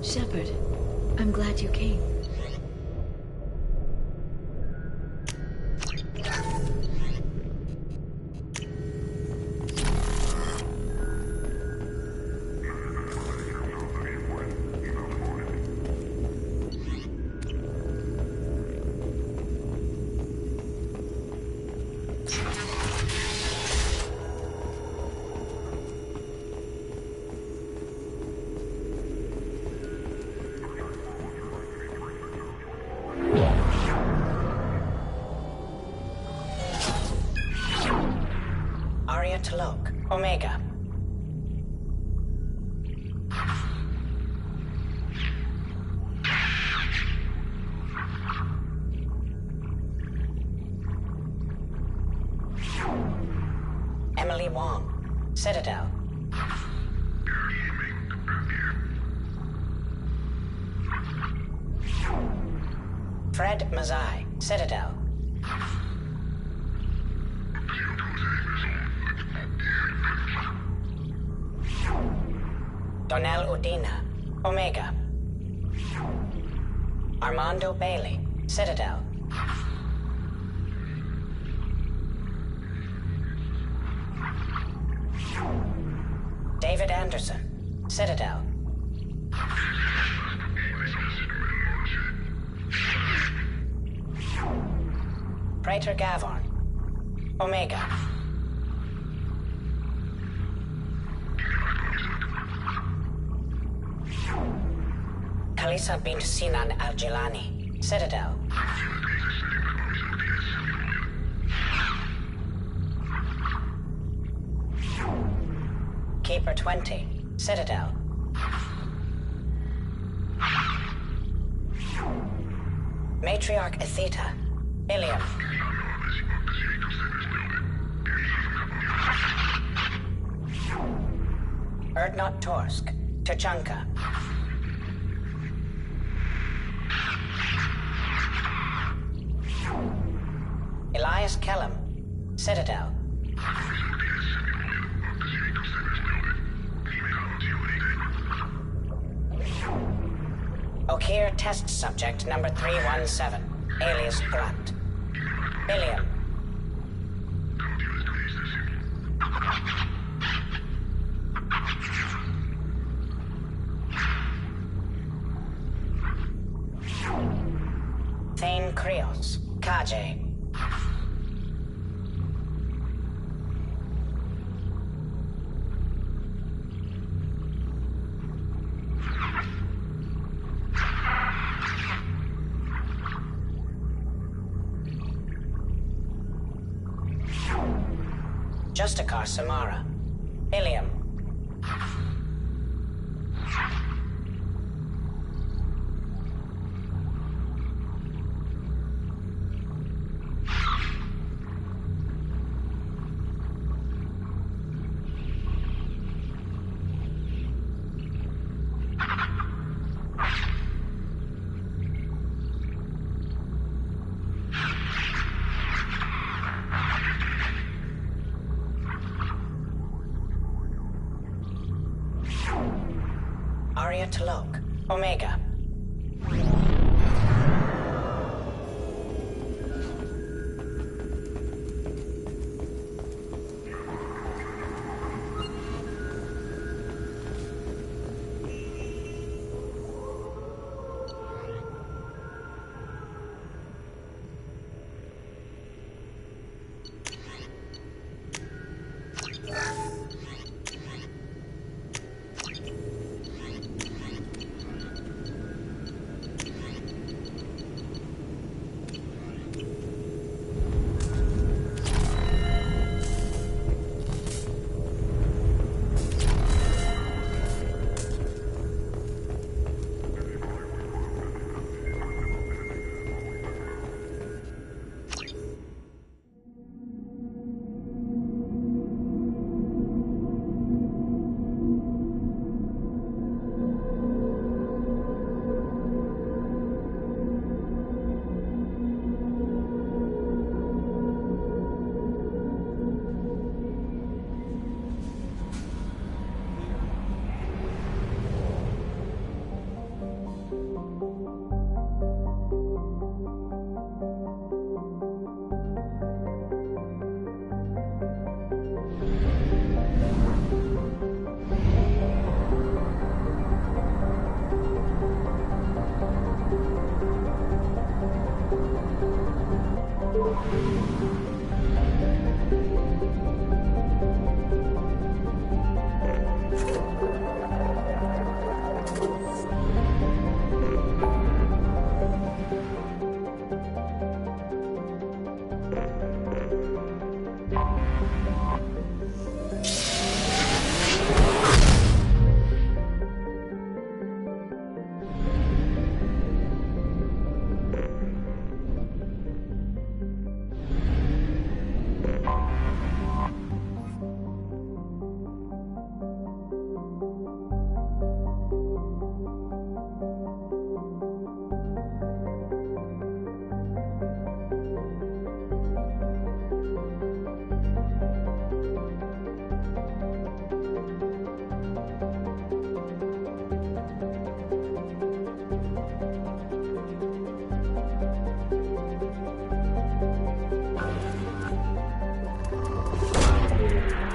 Shepard, I'm glad you came. Omega. Emily Wong, Citadel. Fred Mazai, Citadel. Donnell Udina, Omega. Armando Bailey, Citadel. David Anderson, Citadel. Praetor Gavorn, Omega. Kalisa bint Sinan Al-Jilani, Citadel. Keeper 20, Citadel. Matriarch Atheta, Ilium. Erdnot Torsk, Tuchanka. Elias Kellum, Citadel. Okir test subject number 317, alias Grunt. Billiam. Thane Krios, Kajay. Justikar Samara. Ilium. Arya Talok, Omega.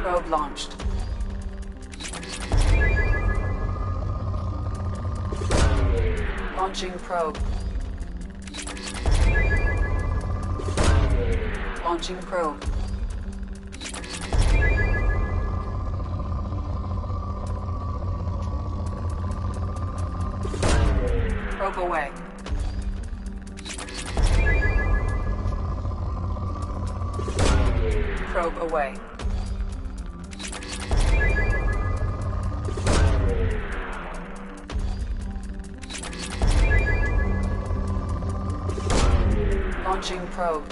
Probe launched. Launching probe. Launching probe. Probe away. Probe away. Launching probe.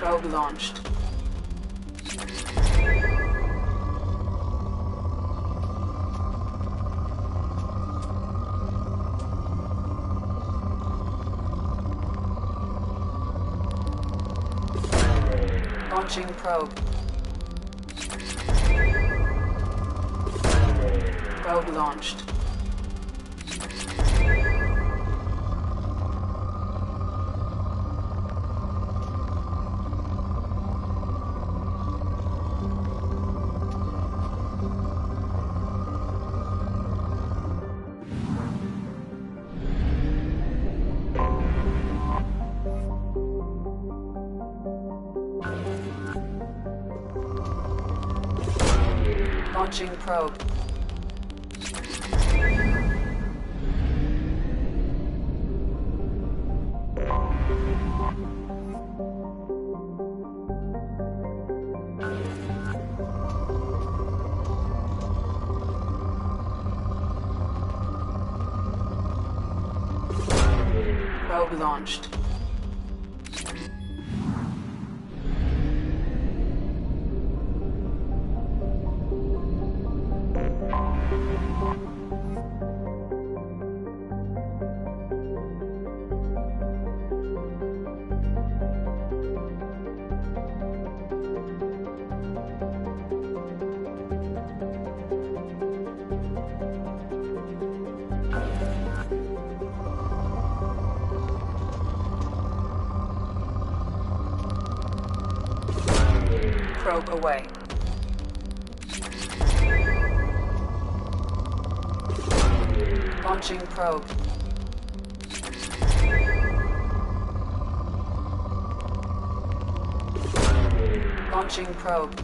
Probe launched. Launching probe. Probe launched. Launching probe. Probe launched. Probe away. Launching probe. Launching probe.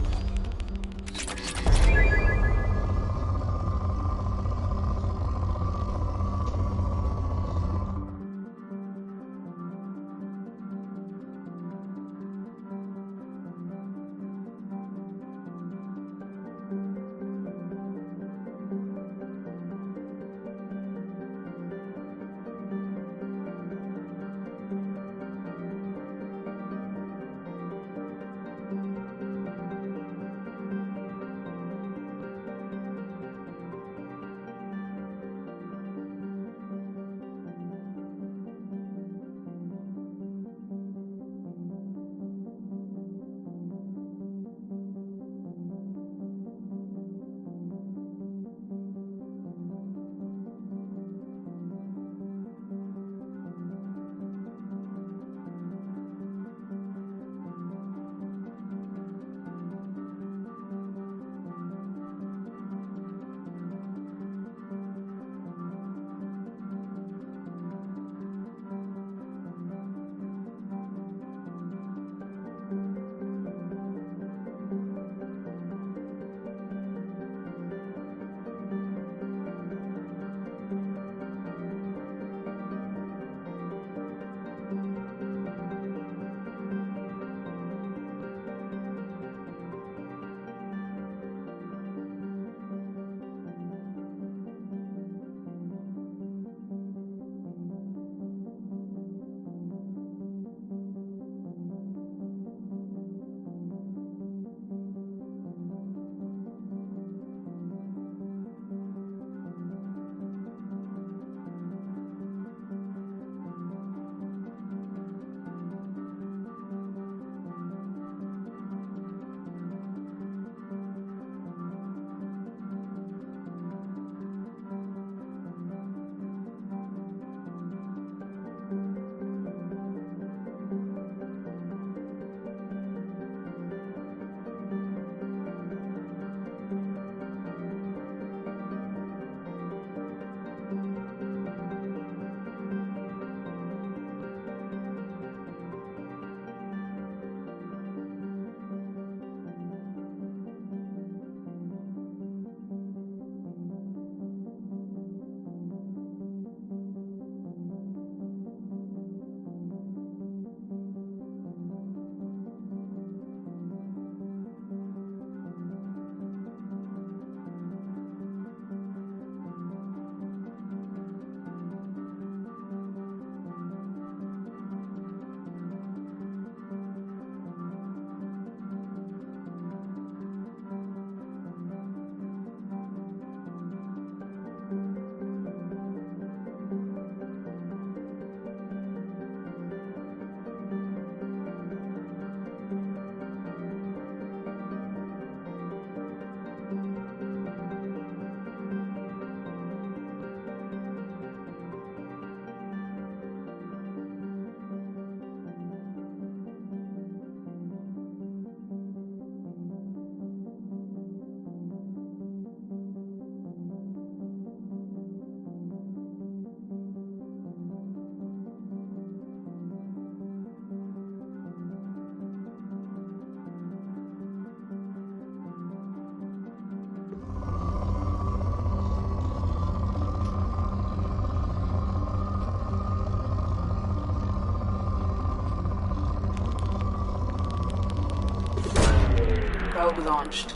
Probe launched.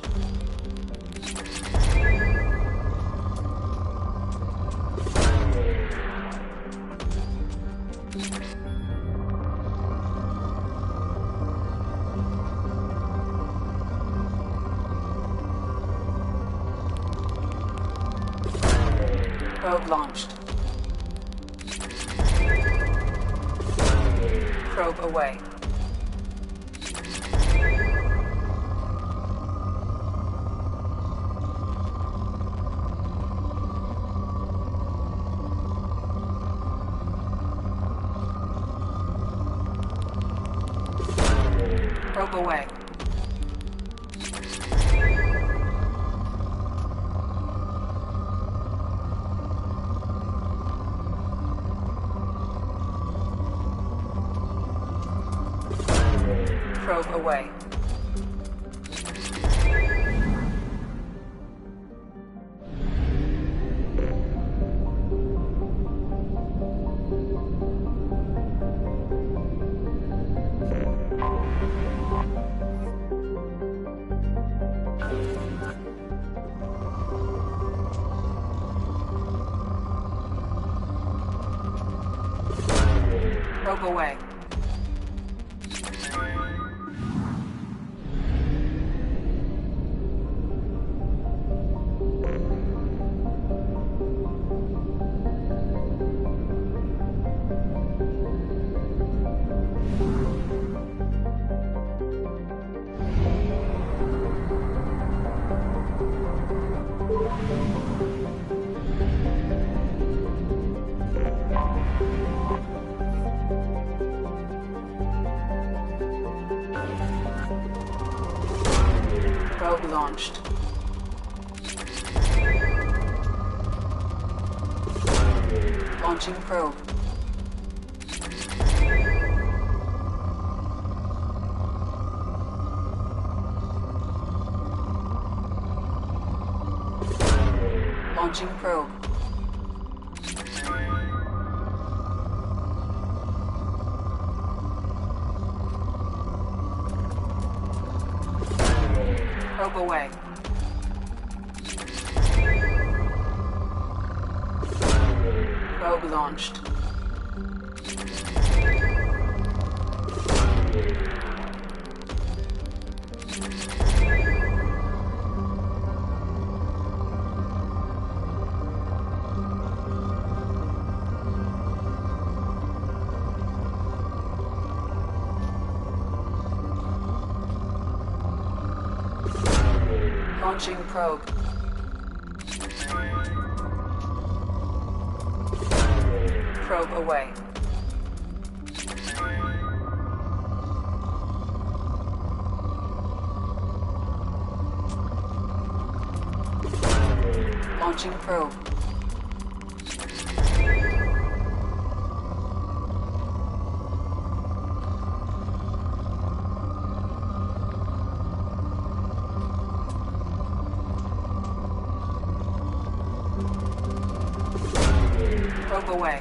Probe launched. Probe away. Probe away. Probe away. Probe away. Probe launched. Launching probe. Launching probe. Probe away. Probe launched. Launching probe. Probe away. Launching probe. Probe away.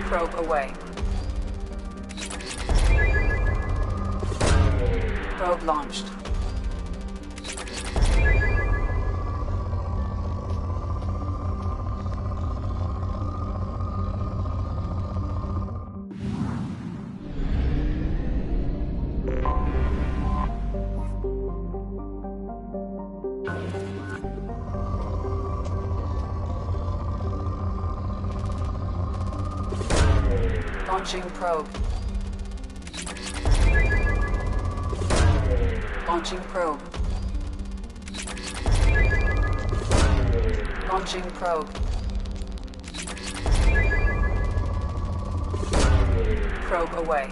Probe away. Probe launched. Launching probe. Launching probe. Launching probe. Probe away.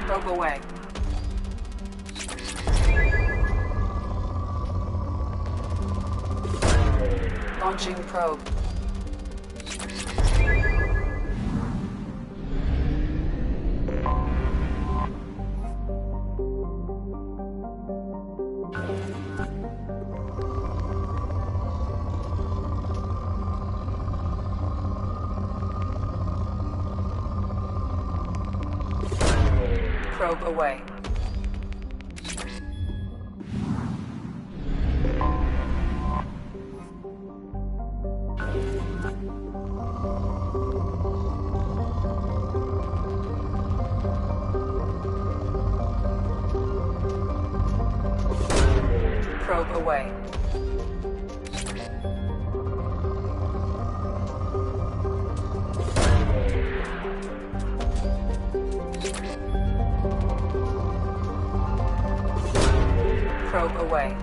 Probe away. Launching probe. Probe away. Probe away. Probe away.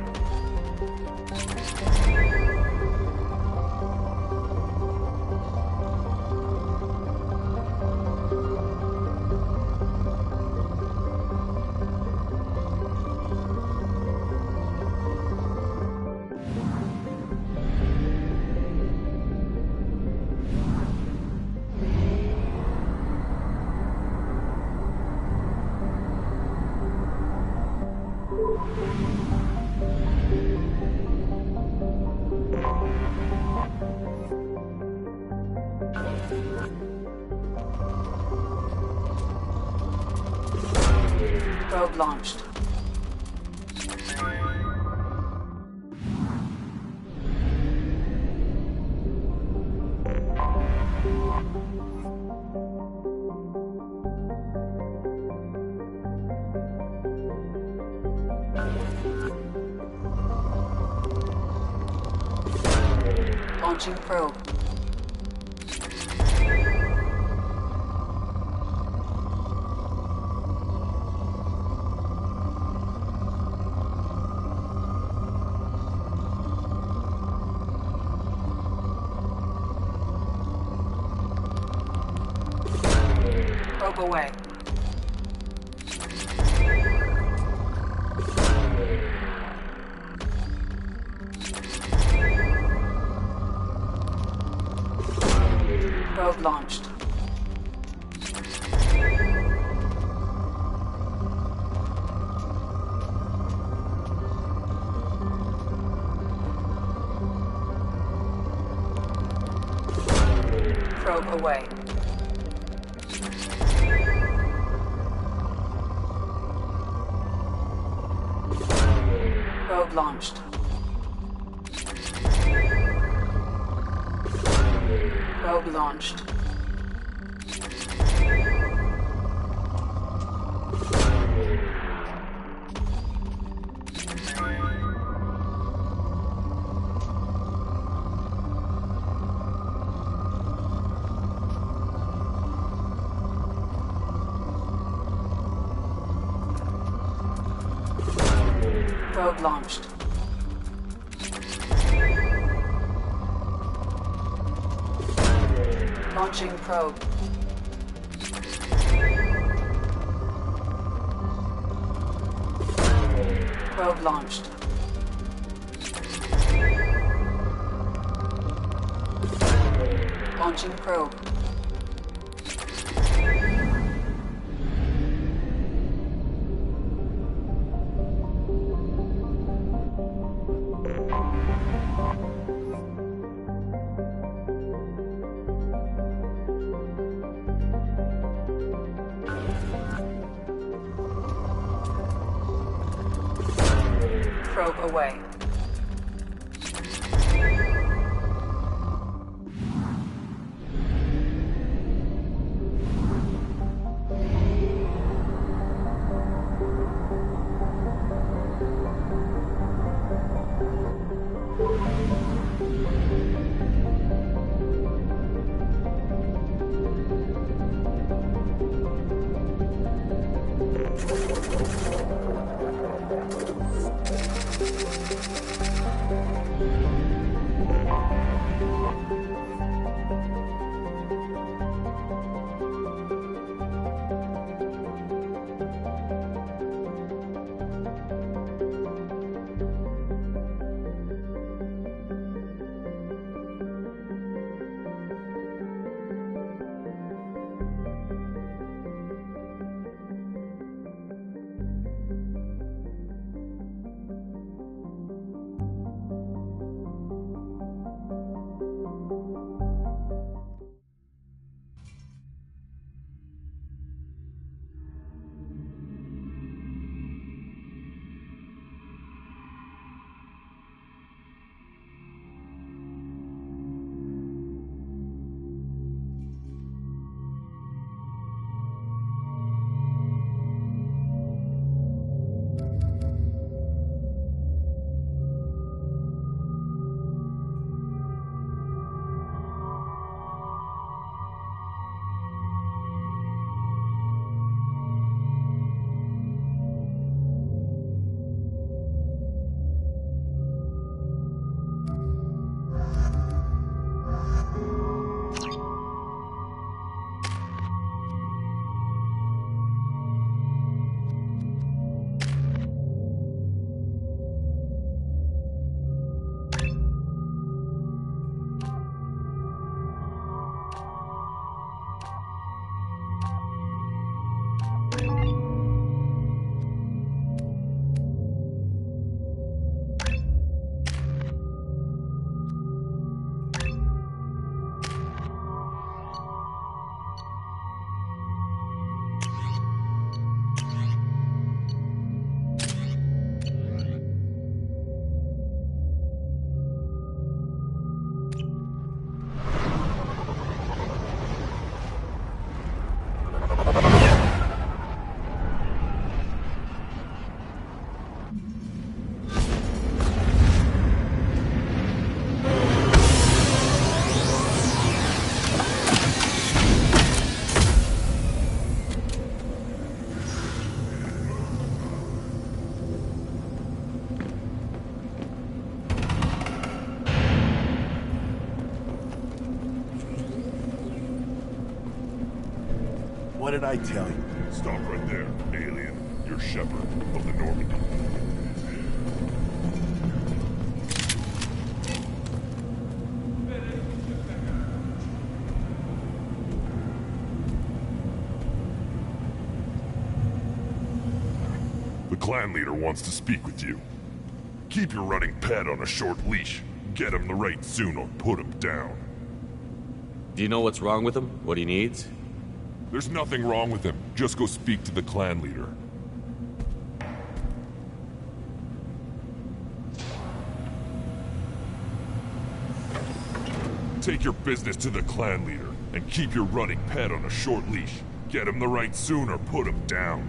Probe launched. Launching probe. Probe away. Probe launched. Probe away. Probe launched. Probe launched. Probe launched. Launching probe. Probe launched. Launching probe. Probe away. did I tell you? Stop right there, alien. You're Shepard of the Normandy. The clan leader wants to speak with you. Keep your running pet on a short leash. Get him the right soon or put him down. Do you know what's wrong with him? What he needs? There's nothing wrong with him. Just go speak to the clan leader. Take your business to the clan leader, and keep your running pet on a short leash. Get him the right soon or put him down.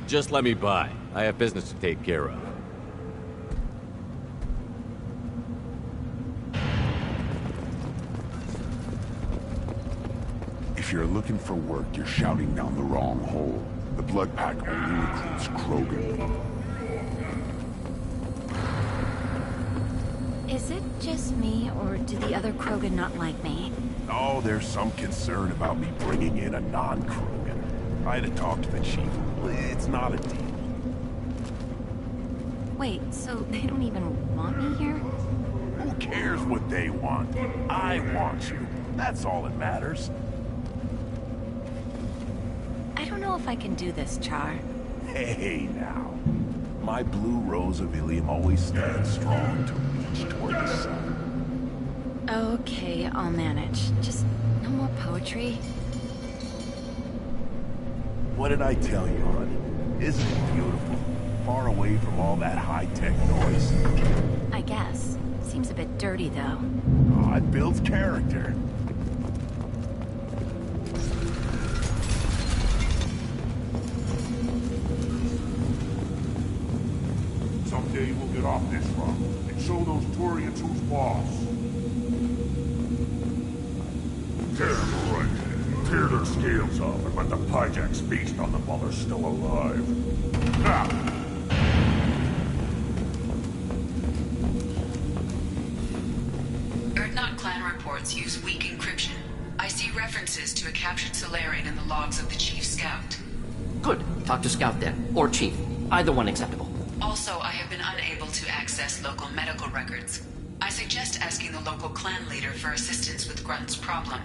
Just let me by. I have business to take care of. If you're looking for work, you're shouting down the wrong hole. The Blood Pack only recruits Krogan. Is it just me, or do the other Krogan not like me? Oh, there's some concern about me bringing in a non-Krogan. I had to talk to the chief. It's not a deal. Wait, so they don't even want me here? Who cares what they want? I want you. That's all that matters. I don't know if I can do this, Char. Hey, now. My blue rose of Ilium always stands strong to reach toward the sun. Okay, I'll manage. Just no more poetry. What did I tell you, hon? Isn't it beautiful? Far away from all that high-tech noise. I guess. Seems a bit dirty, though. Oh, it builds character. Someday we'll get off this rock and show those Turians who's boss. Tear them right. Tear their scales off and let the Pyjaks feast on them while they're still alive. Ha! Erdnot clan reports use weak encryption. I see references to a captured Solarian in the logs of the Chief Scout. Good. Talk to Scout then. Or Chief. Either one acceptable. Also, I have been unable to access local medical records. I suggest asking the local clan leader for assistance with Grunt's problem.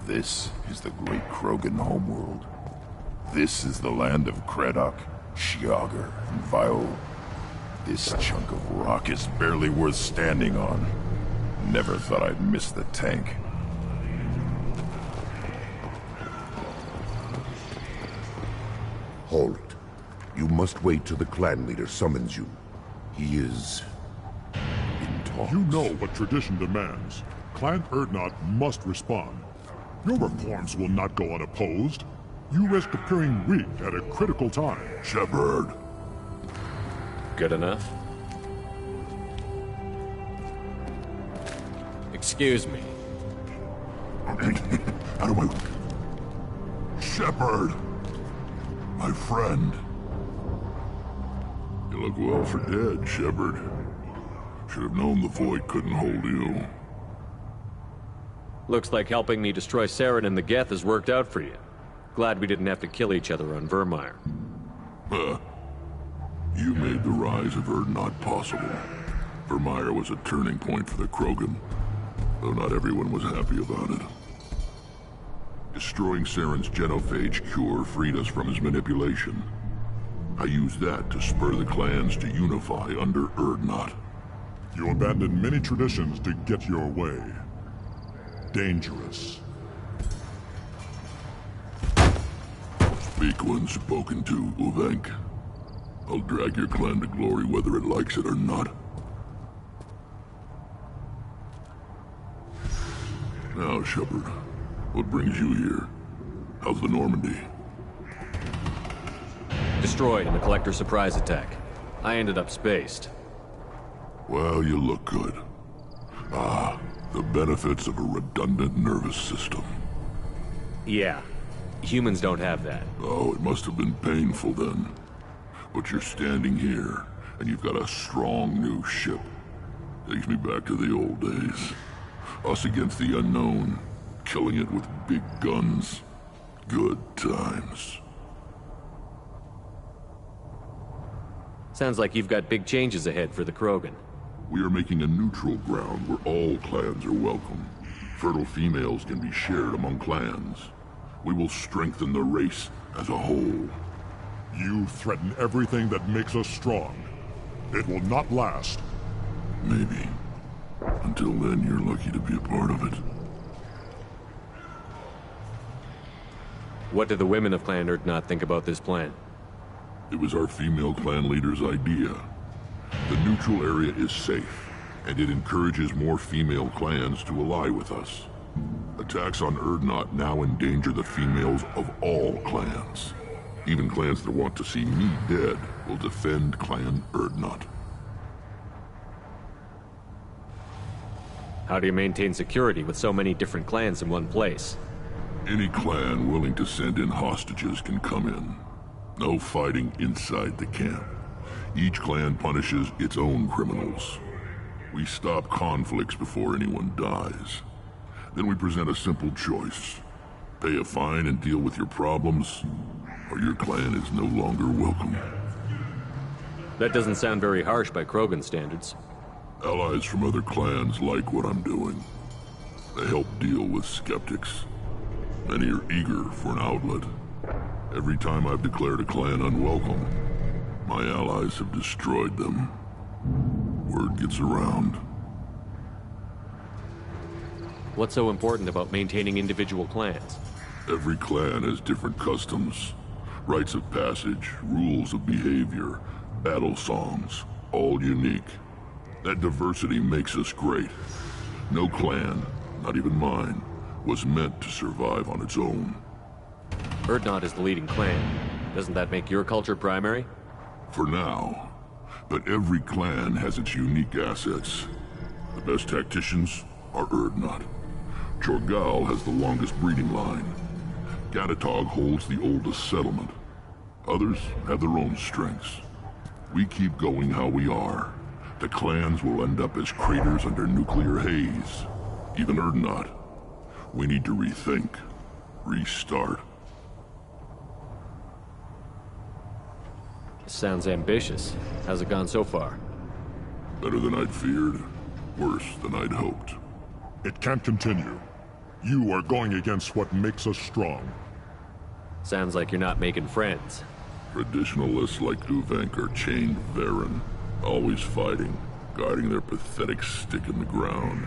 This is the great Krogan homeworld. This is the land of Kredok, Shiagar, and Vio. This chunk of rock is barely worth standing on. Never thought I'd miss the tank. Hold it. You must wait till the clan leader summons you. He is in talks. You know what tradition demands. Clan Erdnot must respond. Your reforms will not go unopposed. You risk appearing weak at a critical time. Shepard. Good enough? Excuse me. Out of my... Shepard! My friend. You look well for dead, Shepard. Should have known the Void couldn't hold you. Looks like helping me destroy Saren and the Geth has worked out for you. Glad we didn't have to kill each other on Vermeer. You made the rise of Erdnot possible. Vermeer was a turning point for the Krogan, though not everyone was happy about it. Destroying Saren's genophage cure freed us from his manipulation. I used that to spur the clans to unify under Erdnot. You abandoned many traditions to get your way. Dangerous. Speak when spoken to, Uvenk. I'll drag your clan to glory whether it likes it or not. Now, Shepard, what brings you here? How's the Normandy? Destroyed in the Collector surprise attack. I ended up spaced. Well, you look good. Ah, the benefits of a redundant nervous system. Yeah. Humans don't have that. Oh, it must have been painful then. But you're standing here, and you've got a strong new ship. Takes me back to the old days. Us against the unknown, killing it with big guns. Good times. Sounds like you've got big changes ahead for the Krogan. We are making a neutral ground where all clans are welcome. Fertile females can be shared among clans. We will strengthen the race as a whole. You threaten everything that makes us strong. It will not last. Maybe. Until then, you're lucky to be a part of it. What do the women of Clan Urdnot think about this plan? It was our female clan leader's idea. The neutral area is safe, and it encourages more female clans to ally with us. Attacks on Urdnot now endanger the females of all clans. Even clans that want to see me dead will defend Clan Urdnot. How do you maintain security with so many different clans in one place? Any clan willing to send in hostages can come in. No fighting inside the camp. Each clan punishes its own criminals. We stop conflicts before anyone dies. Then we present a simple choice. Pay a fine and deal with your problems, or your clan is no longer welcome. That doesn't sound very harsh by Krogan standards. Allies from other clans like what I'm doing. They help deal with skeptics. Many are eager for an outlet. Every time I've declared a clan unwelcome, my allies have destroyed them. Word gets around. What's so important about maintaining individual clans? Every clan has different customs, rites of passage, rules of behavior, battle songs, all unique. That diversity makes us great. No clan, not even mine, was meant to survive on its own. Urdnot is the leading clan. Doesn't that make your culture primary? For now. But every clan has its unique assets. The best tacticians are Urdnot. Chorgal has the longest breeding line. Gatatog holds the oldest settlement. Others have their own strengths. We keep going how we are. The clans will end up as craters under nuclear haze. Even Urdnot. We need to rethink. Restart. Sounds ambitious. How's it gone so far? Better than I'd feared. Worse than I'd hoped. It can't continue. You are going against what makes us strong. Sounds like you're not making friends. Traditionalists like Uvenk are chained Varen, always fighting, guarding their pathetic stick in the ground.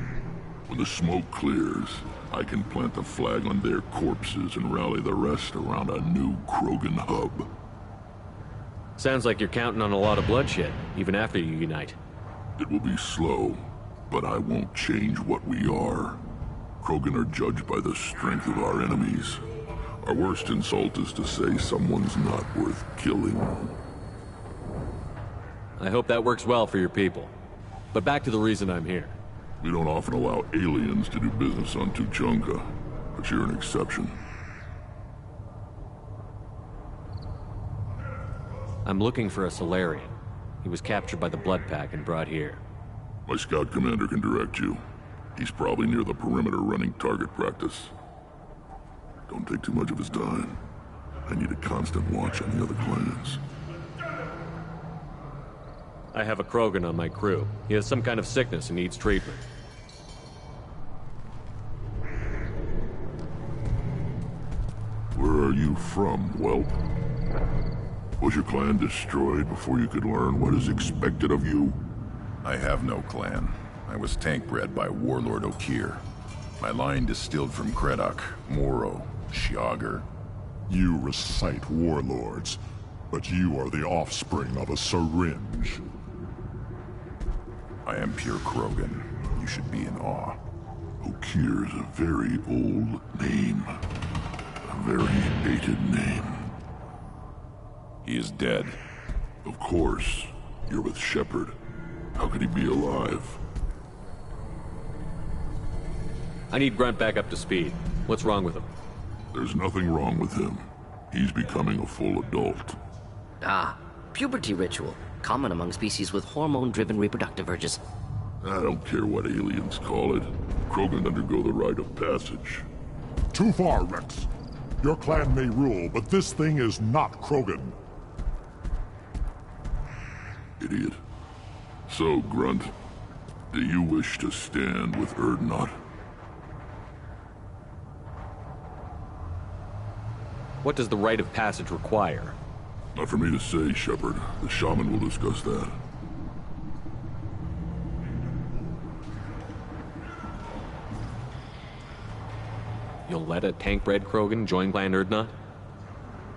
When the smoke clears, I can plant the flag on their corpses and rally the rest around a new Krogan hub. Sounds like you're counting on a lot of bloodshed, even after you unite. It will be slow, but I won't change what we are. Krogan are judged by the strength of our enemies. Our worst insult is to say someone's not worth killing. I hope that works well for your people. But back to the reason I'm here. We don't often allow aliens to do business on Tuchanka, but you're an exception. I'm looking for a Solarian. He was captured by the Blood Pack and brought here. My scout commander can direct you. He's probably near the perimeter running target practice. Don't take too much of his time. I need a constant watch on the other clans. I have a Krogan on my crew. He has some kind of sickness and needs treatment. Where are you from, whelp? Was your clan destroyed before you could learn what is expected of you? I have no clan. I was tank bred by Warlord Okir. My line distilled from Kredok, Moro, Shiagar. You recite warlords, but you are the offspring of a syringe. I am pure Krogan. You should be in awe. Okir's a very old name. A very hated name. He is dead. Of course. You're with Shepard. How could he be alive? I need Grunt back up to speed. What's wrong with him? There's nothing wrong with him. He's becoming a full adult. Ah, puberty ritual. Common among species with hormone-driven reproductive urges. I don't care what aliens call it. Krogan undergo the rite of passage. Too far, Rex. Your clan may rule, but this thing is not Krogan. Idiot. So, Grunt, do you wish to stand with Erdnot? What does the rite of passage require? Not for me to say, Shepard. The shaman will discuss that. You'll let a tank-bred Krogan join Clan Erdnot?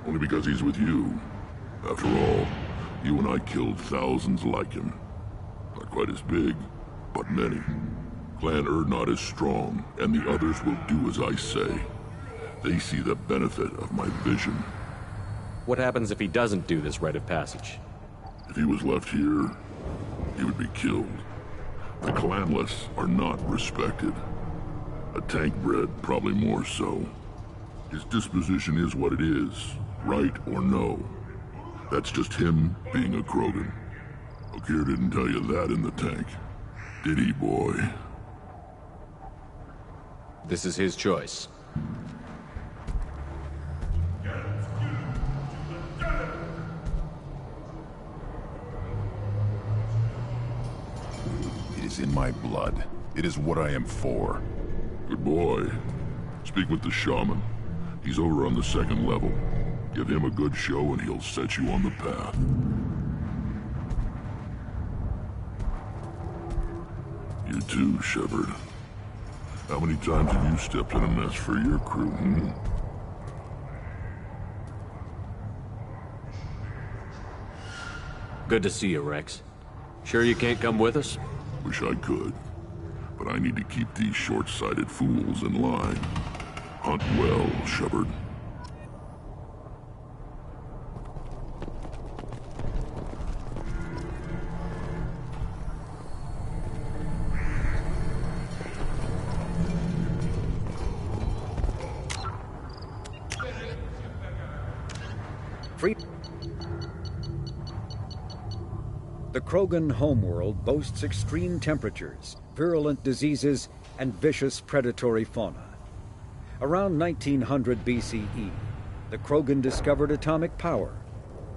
Only because he's with you. After all, you and I killed thousands like him. Not quite as big, but many. Clan Erdnot is strong, and the others will do as I say. They see the benefit of my vision. What happens if he doesn't do this rite of passage? If he was left here, he would be killed. The clanless are not respected. A tank bred, probably more so. His disposition is what it is, right or no. That's just him being a Krogan. Okir didn't tell you that in the tank. Did he, boy? This is his choice. It is in my blood. It is what I am for. Good boy. Speak with the shaman. He's over on the second level. Give him a good show and he'll set you on the path. You too, Shepard. How many times have you stepped in a mess for your crew, Good to see you, Rex. Sure you can't come with us? Wish I could. But I need to keep these short-sighted fools in line. Hunt well, Shepard. The Krogan homeworld boasts extreme temperatures, virulent diseases, and vicious predatory fauna. Around 1900 BCE, the Krogan discovered atomic power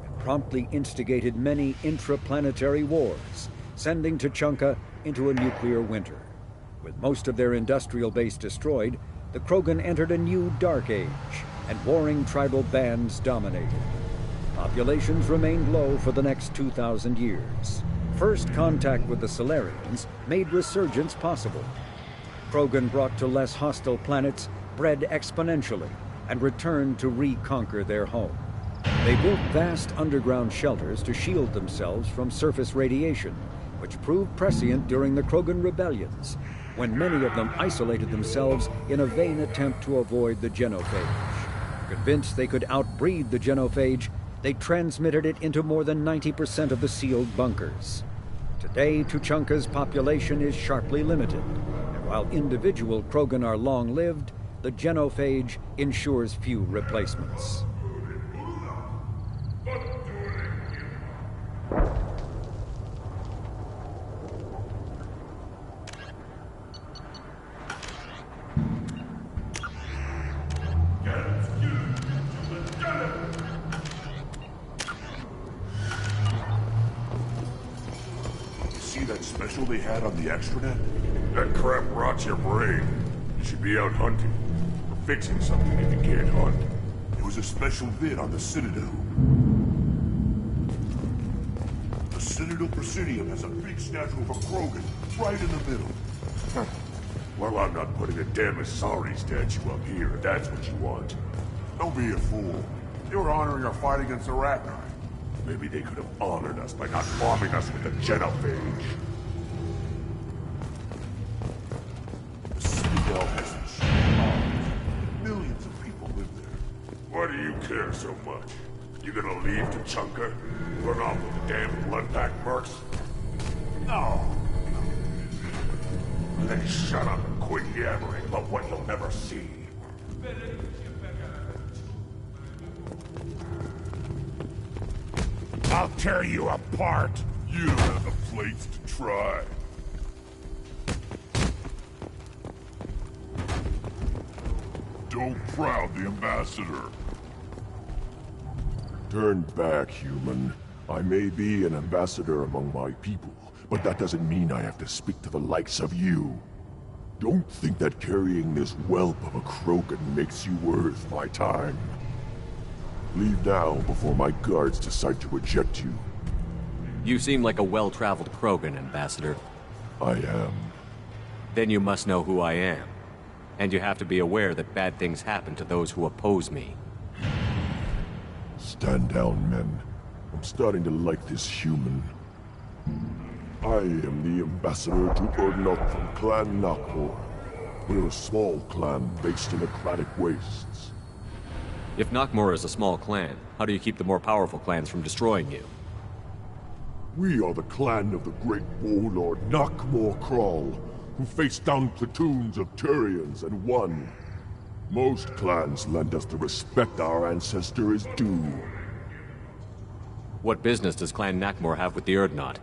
and promptly instigated many intraplanetary wars, sending Tuchanka into a nuclear winter. With most of their industrial base destroyed, the Krogan entered a new dark age, and warring tribal bands dominated. Populations remained low for the next 2,000 years. First contact with the Solarians made resurgence possible. Krogan brought to less hostile planets bred exponentially and returned to reconquer their home. They built vast underground shelters to shield themselves from surface radiation, which proved prescient during the Krogan rebellions, when many of them isolated themselves in a vain attempt to avoid the genophage. Convinced they could outbreed the genophage, they transmitted it into more than 90% of the sealed bunkers. Today, Tuchanka's population is sharply limited, and while individual Krogan are long-lived, the genophage ensures few replacements. That special they had on the extranet? That crap rots your brain. You should be out hunting. Or fixing something if you can't hunt. It was a special vid on the Citadel. The Citadel Presidium has a big statue of a Krogan right in the middle. Well, I'm not putting a damn Asari statue up here, if that's what you want. Don't be a fool. You're honoring our fight against Arachnite. Maybe they could have honored us by not bombing us with the genophage. The Citadel has its millions of people live there. Why do you care so much? You gonna leave Tuchanka? Run off with the damn blood-packed mercs? No. Then shut up and Quit yammering about what you'll never see. I'll tear you apart. You don't have the plates to try. Don't crowd the ambassador. Turn back, human. I may be an ambassador among my people, but that doesn't mean I have to speak to the likes of you. Don't think that carrying this whelp of a Krogan makes you worth my time. Leave now before my guards decide to eject you. You seem like a well-traveled Krogan, Ambassador. I am. Then you must know who I am. And you have to be aware that bad things happen to those who oppose me. Stand down, men. I'm starting to like this human. I am the ambassador to Urdnot from Clan Nakmor. We're a small clan based in aquatic wastes. If Nakmor is a small clan, how do you keep the more powerful clans from destroying you? We are the clan of the great warlord Nakmor Kral, who faced down platoons of Turians and won. Most clans lend us the respect our ancestor is due. What business does Clan Nakmor have with the Urdnot?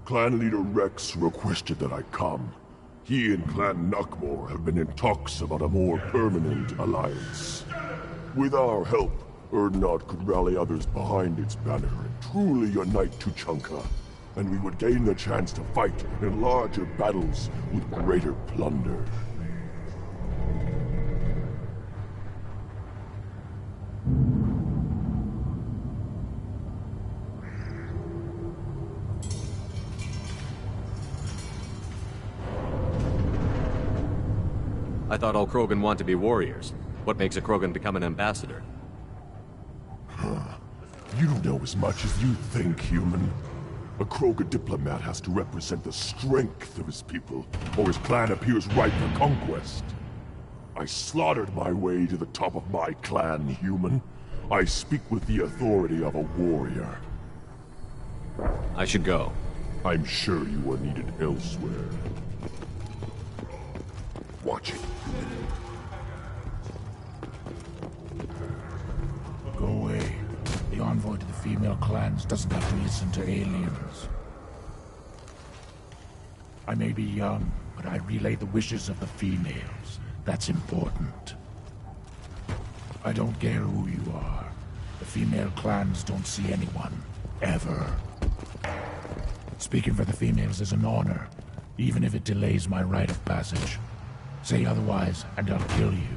Clan leader Rex requested that I come. He and Clan Nakmor have been in talks about a more permanent alliance. With our help, Urdnot could rally others behind its banner and truly unite Tuchanka, and we would gain the chance to fight in larger battles with greater plunder. I thought all Krogan want to be warriors. What makes a Krogan become an ambassador? You know as much as you think, human. A Krogan diplomat has to represent the strength of his people, or his clan appears ripe for conquest. I slaughtered my way to the top of my clan, human. I speak with the authority of a warrior. I should go. I'm sure you are needed elsewhere. Watch it, human. Go away. The envoy to the female clans doesn't have to listen to aliens. I may be young, but I relay the wishes of the females. That's important. I don't care who you are. The female clans don't see anyone. Ever. Speaking for the females is an honor, even if it delays my rite of passage. Say otherwise, and I'll kill you.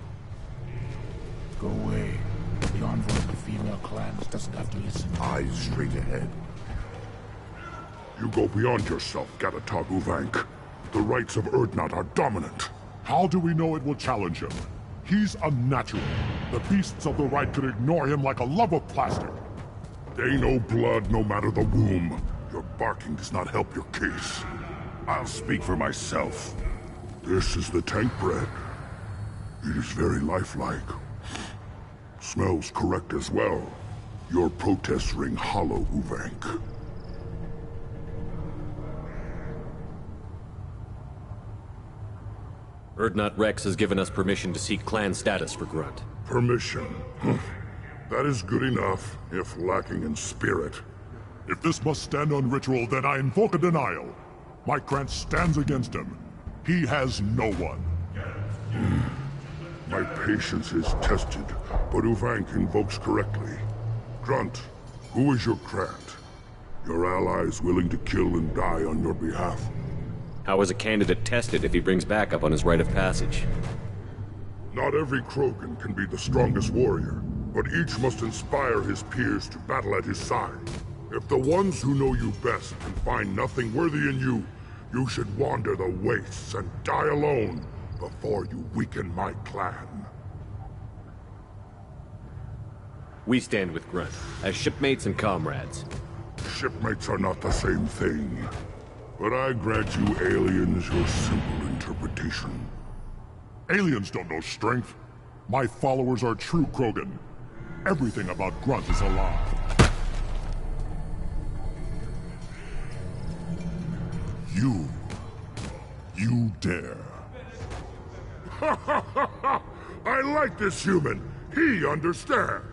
Go away. The envoy of the female clans doesn't have to listen. Eyes straight ahead. You go beyond yourself, Gatatog Uvank. The rights of Urdnot are dominant. How do we know it will challenge him? He's unnatural. The beasts of the Rite could ignore him like a lump of plastic. They know blood no matter the womb. Your barking does not help your case. I'll speak for myself. This is the tank bread. It is very lifelike. Smells correct as well. Your protests ring hollow, Uvank. Urdnot Rex has given us permission to seek clan status for Grunt. Permission? That is good enough, if lacking in spirit. If this must stand on ritual, then I invoke a denial. My Grant stands against him. He has no one. My patience is tested, but Uvank invokes correctly. Grunt, who is your Grant? Your allies willing to kill and die on your behalf? How is a candidate tested if he brings backup on his rite of passage? Not every Krogan can be the strongest warrior, but each must inspire his peers to battle at his side. If the ones who know you best can find nothing worthy in you, you should wander the wastes and die alone before you weaken my clan. We stand with Grunt, as shipmates and comrades. Shipmates are not the same thing. But I grant you aliens your simple interpretation. Aliens don't know strength. My followers are true Krogan. Everything about Grunt is a lie. You dare. I like this human. He understands.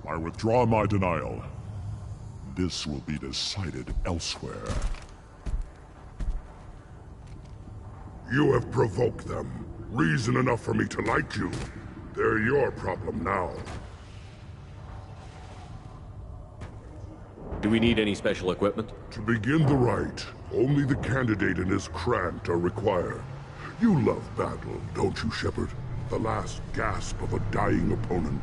I withdraw my denial. This will be decided elsewhere. You have provoked them. Reason enough for me to like you. They're your problem now. Do we need any special equipment? To begin the rite, only the candidate and his Krant are required. You love battle, don't you, Shepard? The last gasp of a dying opponent.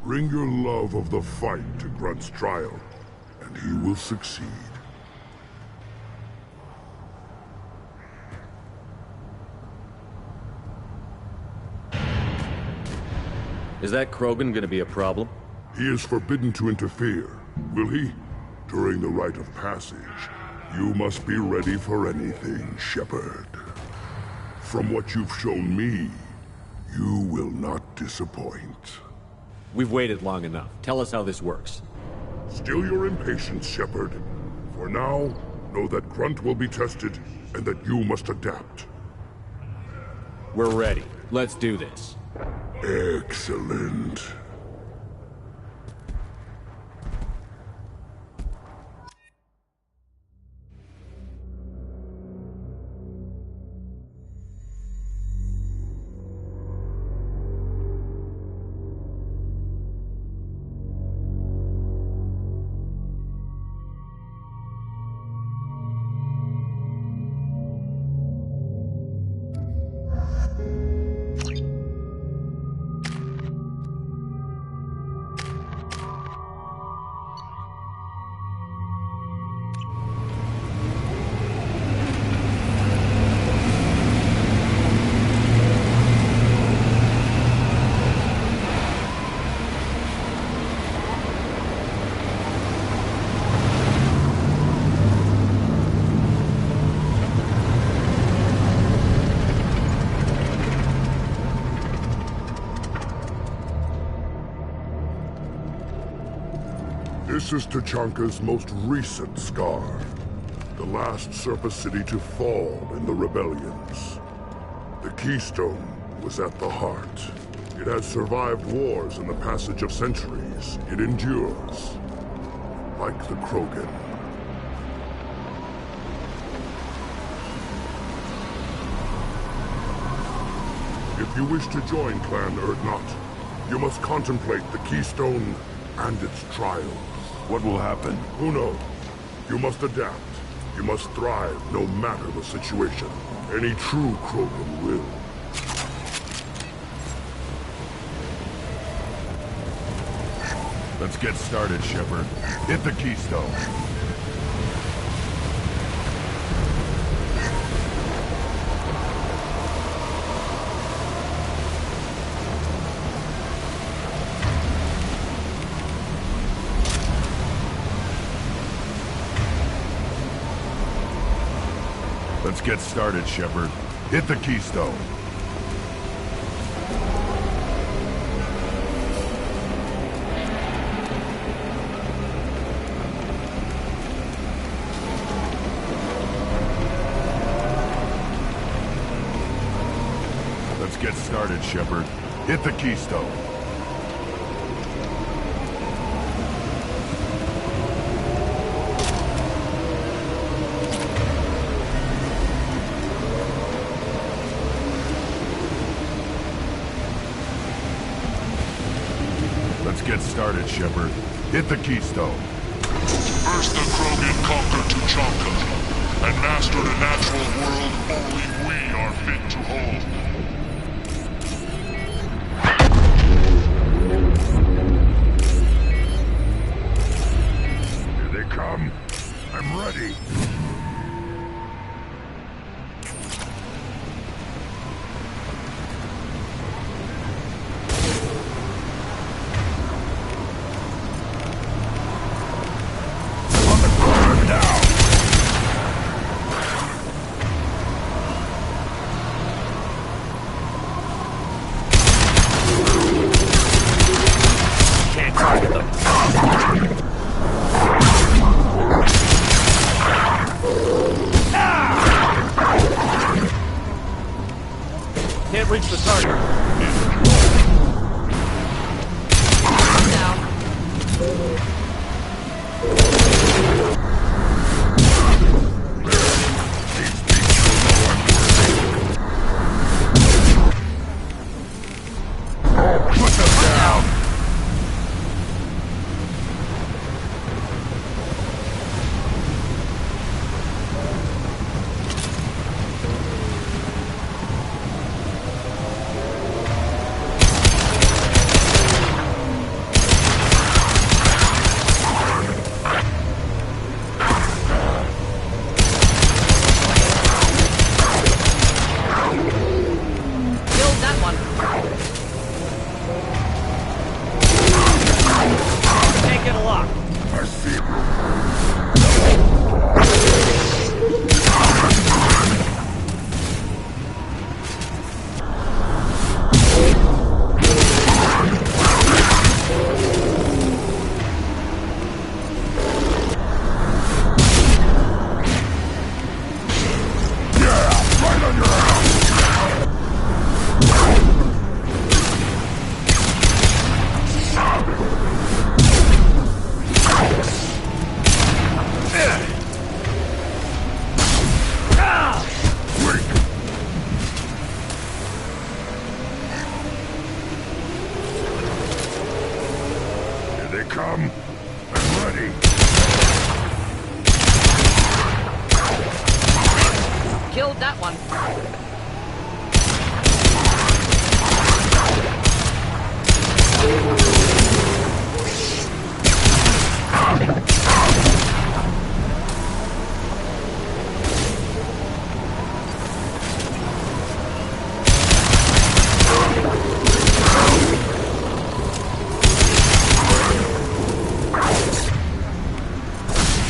Bring your love of the fight to Grunt's trial, and he will succeed. Is that Krogan gonna be a problem? He is forbidden to interfere, will he? During the rite of passage, you must be ready for anything, Shepard. From what you've shown me, you will not disappoint. We've waited long enough. Tell us how this works. Still your impatience, Shepard. For now, know that Grunt will be tested, and that you must adapt. We're ready. Let's do this. Excellent. This is Tachanka's most recent scar. The last surface city to fall in the rebellions. The Keystone was at the heart. It has survived wars and the passage of centuries. It endures. Like the Krogan. If you wish to join Clan Urdnot, you must contemplate the Keystone and its trials. What will happen? Who knows? You must adapt. You must thrive no matter the situation. Any true Krogan will. Let's get started, Shepard. Hit the Keystone. Let's get started, Shepard. Hit the Keystone. Let's get started, Shepard. Hit the Keystone. Let's get started, Shepard. Hit the Keystone. First the Krogan conquered Tachanka, and mastered a natural world only we are fit to hold. Here they come. I'm ready. I'm ready. Killed that one.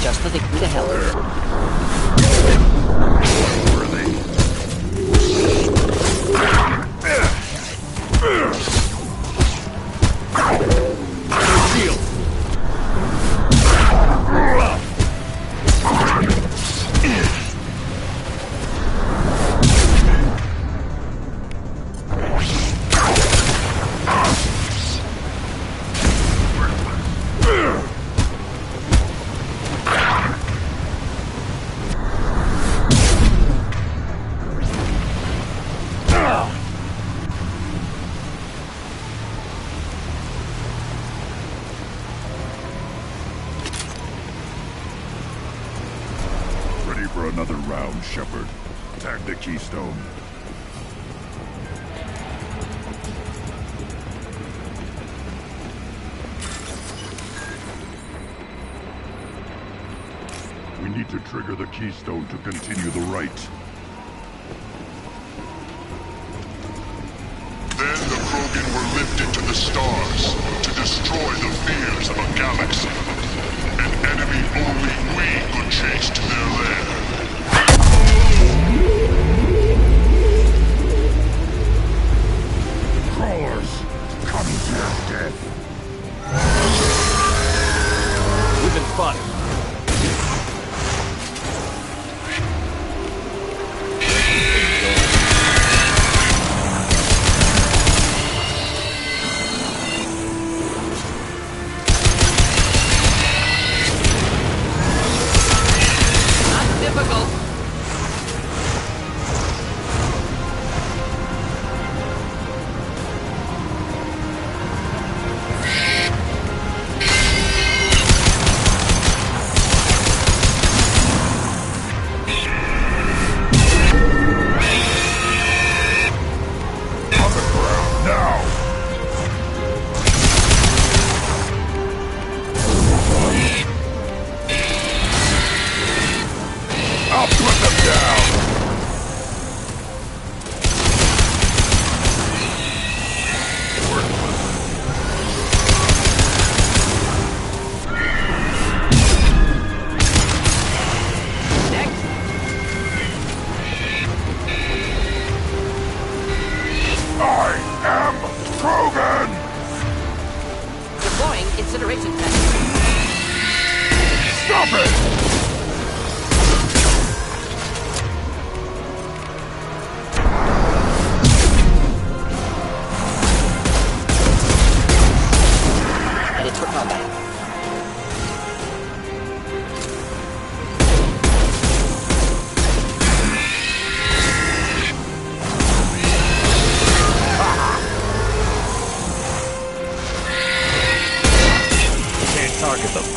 Just the degree to hell. Ready for another round, Shepard. Tag the Keystone. We need to trigger the Keystone to continue the Rite. Then the Krogan were lifted to the stars to destroy the fears of a galaxy. An enemy only we could chase to their lair. Crawlers, come to your death. We've been spotted. Difficult. On the ground, now! I'll put them down! Next. I am Krogan! Deploying incineration tech. Stop it! Headed for combat. Can't target them.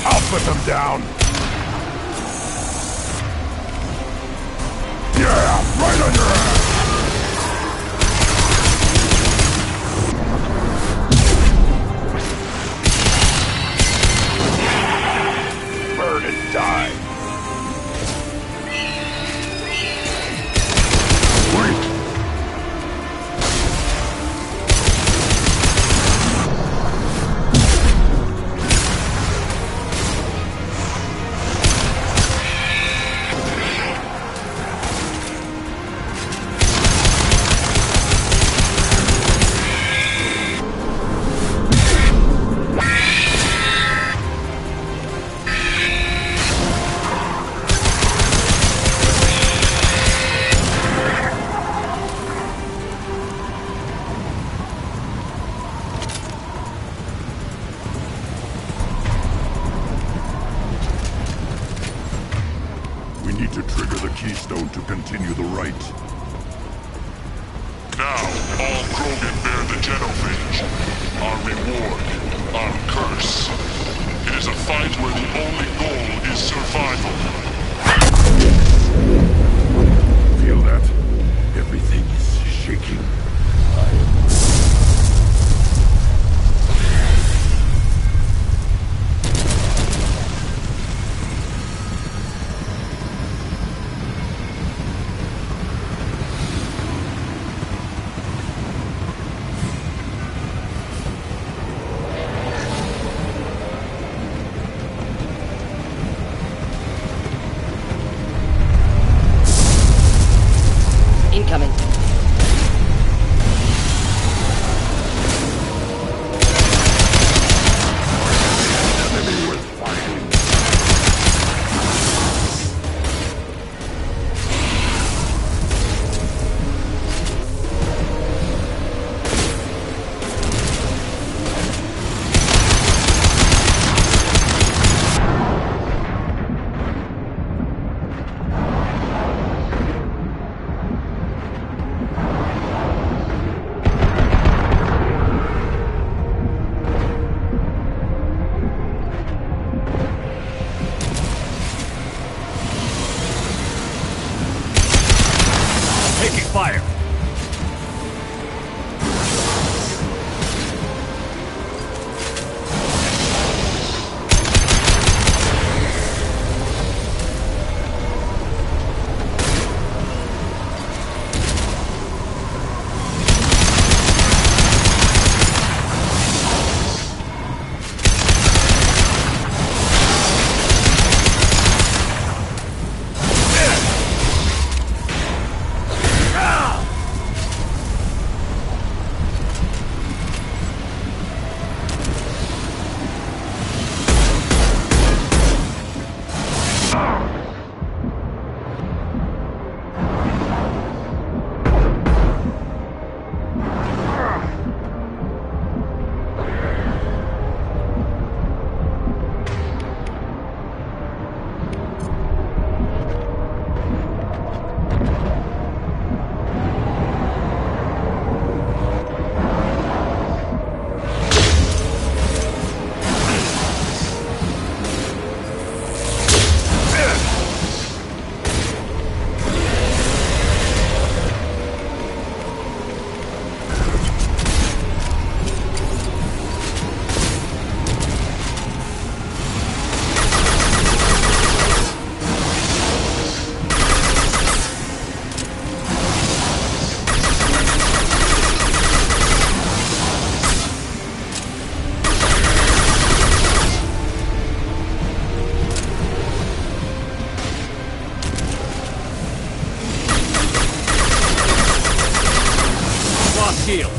I'll put them down! Yeah, right on your ass! Burn and die! Wait! continue the rite. Now, all Krogan bear the genophage. Our reward, our curse. It is a fight where the only goal is survival. Feel that? Everything is shaking. Incoming. Taking fire! Shield.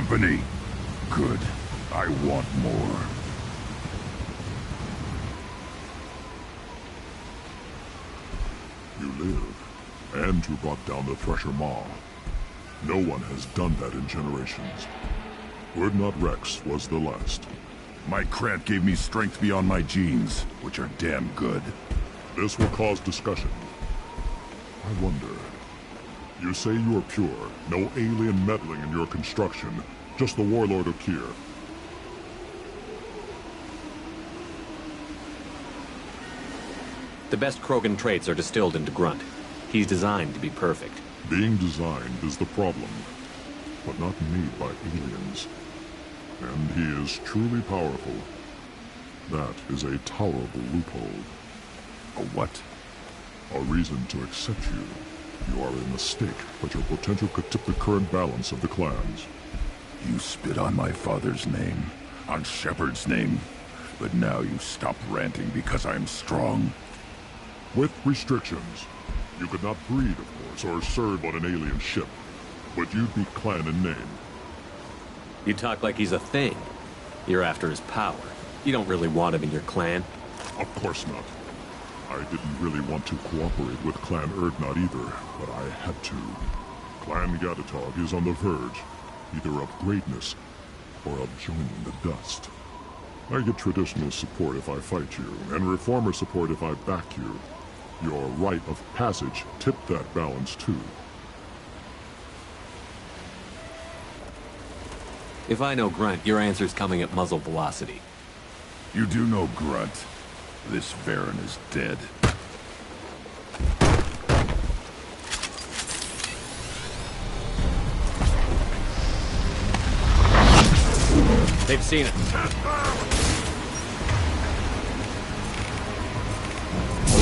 company. Good. I want more. You live, and you brought down the Thresher Maw. No one has done that in generations. Urdnot Rex was the last. My Krant gave me strength beyond my genes, which are damn good. This will cause discussion. I wonder... You say you are pure, no alien meddling in your construction, just the Warlord Okier. The best Krogan traits are distilled into Grunt. He's designed to be perfect. Being designed is the problem, but not made by aliens. And he is truly powerful. That is a tolerable loophole. A what? A reason to accept you. You are a mistake, but your potential could tip the current balance of the clans. You spit on my father's name, on Shepard's name, but now you stop ranting because I'm strong. With restrictions. You could not breed, of course, or serve on an alien ship, but you'd be clan in name. You talk like he's a thing. You're after his power. You don't really want him in your clan. Of course not. I didn't really want to cooperate with Clan Urdnot either, but I had to. Clan Gatatog is on the verge, either of greatness or of joining the dust. I get traditional support if I fight you, and reformer support if I back you. Your rite of passage tipped that balance too. If I know Grunt, your answer's coming at muzzle velocity. You do know Grunt. This Varen is dead. They've seen it.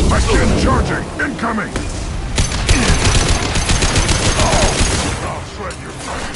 Again charging! Incoming! I'll shred your brain.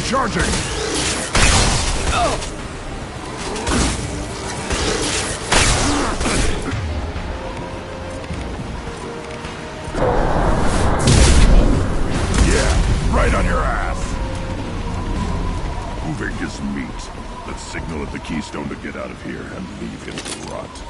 Charging! Yeah, right on your ass. Moving is meat. Let's signal at the Keystone to get out of here and leave him to rot.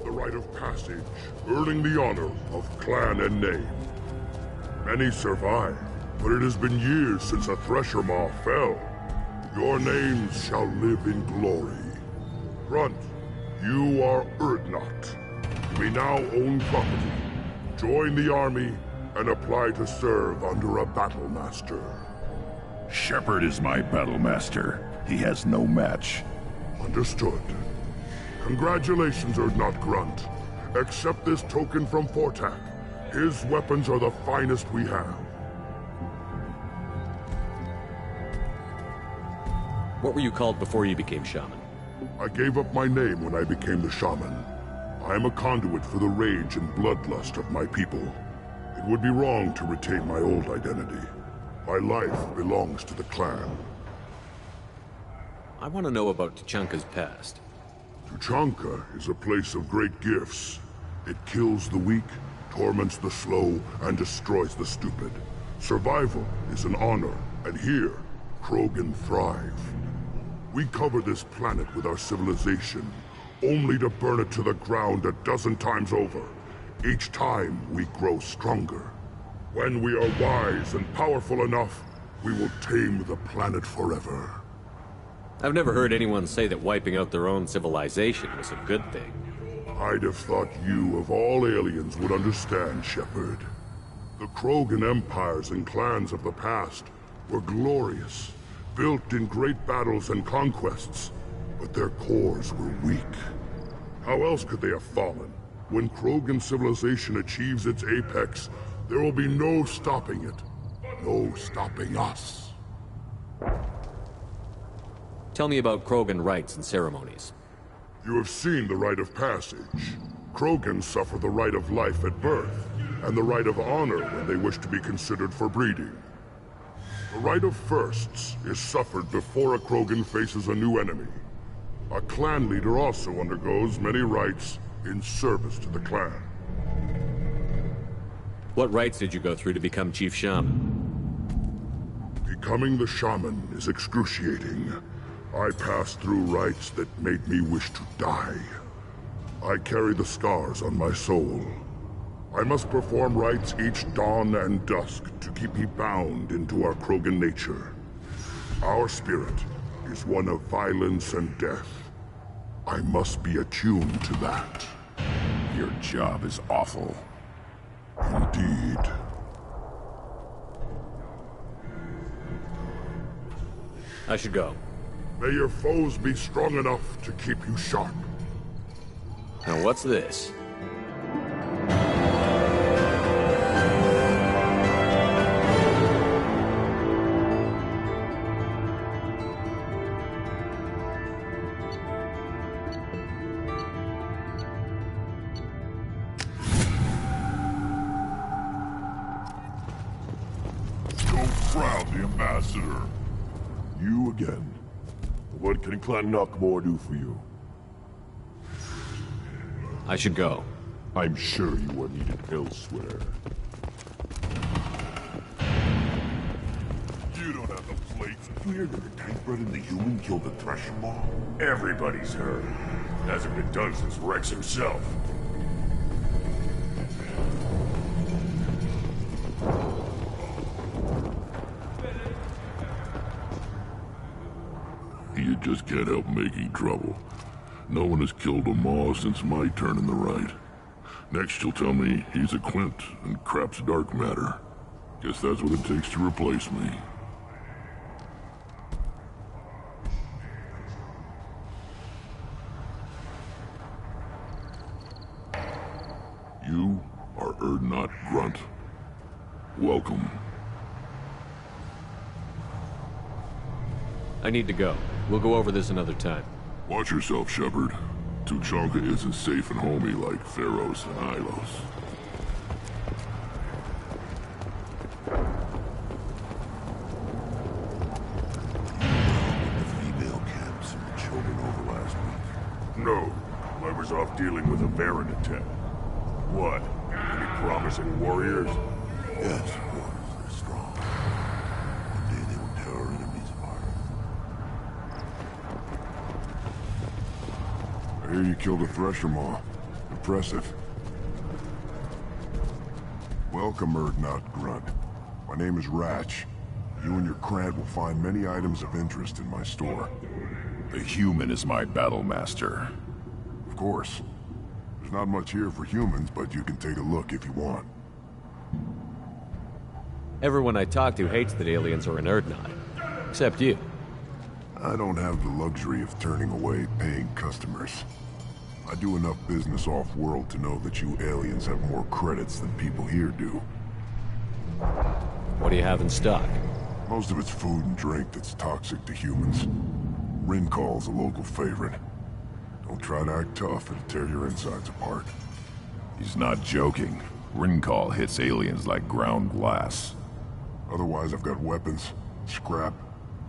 The rite of passage, earning the honor of clan and name. Many survive, but it has been years since a Thresher Maw fell. Your names shall live in glory. Grunt, you are Urdnot. You may now own property. Join the army and apply to serve under a battle master. Shepard is my battle master. He has no match. Understood. Congratulations, Urdnot Grunt. Accept this token from Fortak. His weapons are the finest we have. What were you called before you became shaman? I gave up my name when I became the shaman. I am a conduit for the rage and bloodlust of my people. It would be wrong to retain my old identity. My life belongs to the clan. I want to know about Tuchanka's past. Tuchanka is a place of great gifts. It kills the weak, torments the slow, and destroys the stupid. Survival is an honor, and here, Krogan thrive. We cover this planet with our civilization, only to burn it to the ground a dozen times over. Each time, we grow stronger. When we are wise and powerful enough, we will tame the planet forever. I've never heard anyone say that wiping out their own civilization was a good thing. I'd have thought you, of all aliens, would understand, Shepard. The Krogan empires and clans of the past were glorious, built in great battles and conquests, but their cores were weak. How else could they have fallen? When Krogan civilization achieves its apex, there will be no stopping it. No stopping us. Tell me about Krogan rites and ceremonies. You have seen the Rite of Passage. Krogans suffer the Rite of Life at birth, and the Rite of Honor when they wish to be considered for breeding. The Rite of Firsts is suffered before a Krogan faces a new enemy. A clan leader also undergoes many rites in service to the clan. What rites did you go through to become Chief Shaman? Becoming the shaman is excruciating. I passed through rites that made me wish to die. I carry the scars on my soul. I must perform rites each dawn and dusk to keep me bound into our Krogan nature. Our spirit is one of violence and death. I must be attuned to that. Your job is awful. Indeed. I should go. May your foes be strong enough to keep you sharp. Now what's this? Don't frown, the ambassador. You again. What can Clan Knockmore do for you? I should go. I'm sure you are needed elsewhere. You don't have the plates. You hear that the tank bred and the human killed the Thresher Maw? Everybody's heard. Hasn't been done since Rex himself. You just can't help making trouble. No one has killed a Maw since my turn in the Rite. Next you'll tell me he's a Quint and crap's dark matter. Guess that's what it takes to replace me. You are Urdnot Grunt. Welcome. I need to go. We'll go over this another time. Watch yourself, Shepard. Tuchanka isn't safe and homey like Pharaohs and Ilos. The female camps and the children over last week. No, I was off dealing with a Baron attack. What? Any promising warriors? Yes, warriors, they're strong. One day they will tear our enemies apart. I hear you killed a Thresher Maw. Impressive. Welcome, Urdnot Grunt. My name is Ratch. You and your clan will find many items of interest in my store. The human is my battle master. Of course. There's not much here for humans, but you can take a look if you want. Everyone I talk to hates that aliens are in Urdnot. Except you. I don't have the luxury of turning away paying customers. I do enough business off-world to know that you aliens have more credits than people here do. What do you have in stock? Most of it's food and drink that's toxic to humans. Ringcall's a local favorite. Don't try to act tough, it'll tear your insides apart. He's not joking. Ringcall hits aliens like ground glass. Otherwise, I've got weapons, scrap,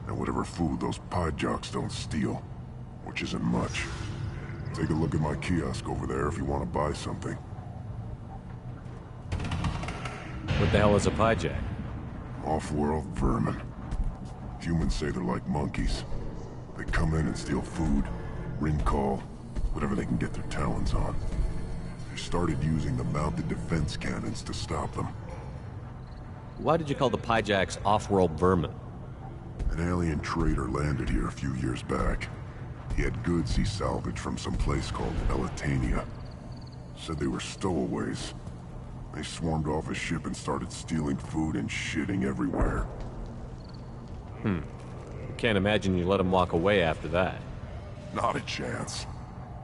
and whatever food those pie jocks don't steal. Which isn't much. Take a look at my kiosk over there if you want to buy something. What the hell is a pyjack? Off-world vermin. Humans say they're like monkeys. They come in and steal food, ring call, whatever they can get their talons on. They started using the mounted defense cannons to stop them. Why did you call the pyjacks off-world vermin? An alien trader landed here a few years back. He had goods he salvaged from some place called Elitania. Said they were stowaways. They swarmed off his ship and started stealing food and shitting everywhere. Can't imagine you let him walk away after that. Not a chance.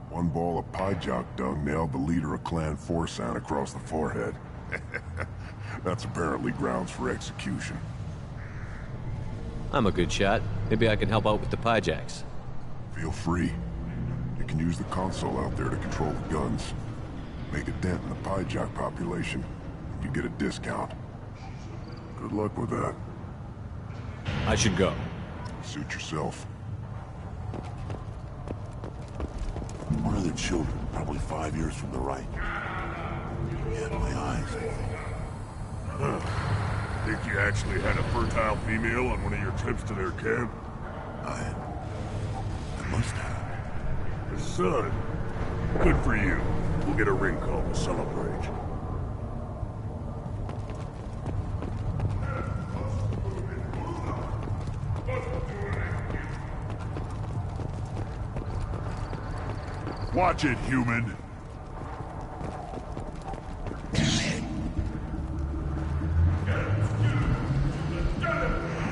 One ball of pyjok dung nailed the leader of Clan Forsan across the forehead. That's apparently grounds for execution. I'm a good shot. Maybe I can help out with the pyjacks. Feel free. You can use the console out there to control the guns. Make a dent in the pyjok population. You get a discount. Good luck with that. I should go. Suit yourself. One of their children, probably 5 years from the Rite. Yeah, my eyes. Think you actually had a fertile female on one of your trips to their camp? I must have. A son. Good for you. We'll get a ring call to celebrate. Watch it, human.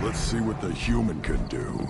Let's see what the human can do.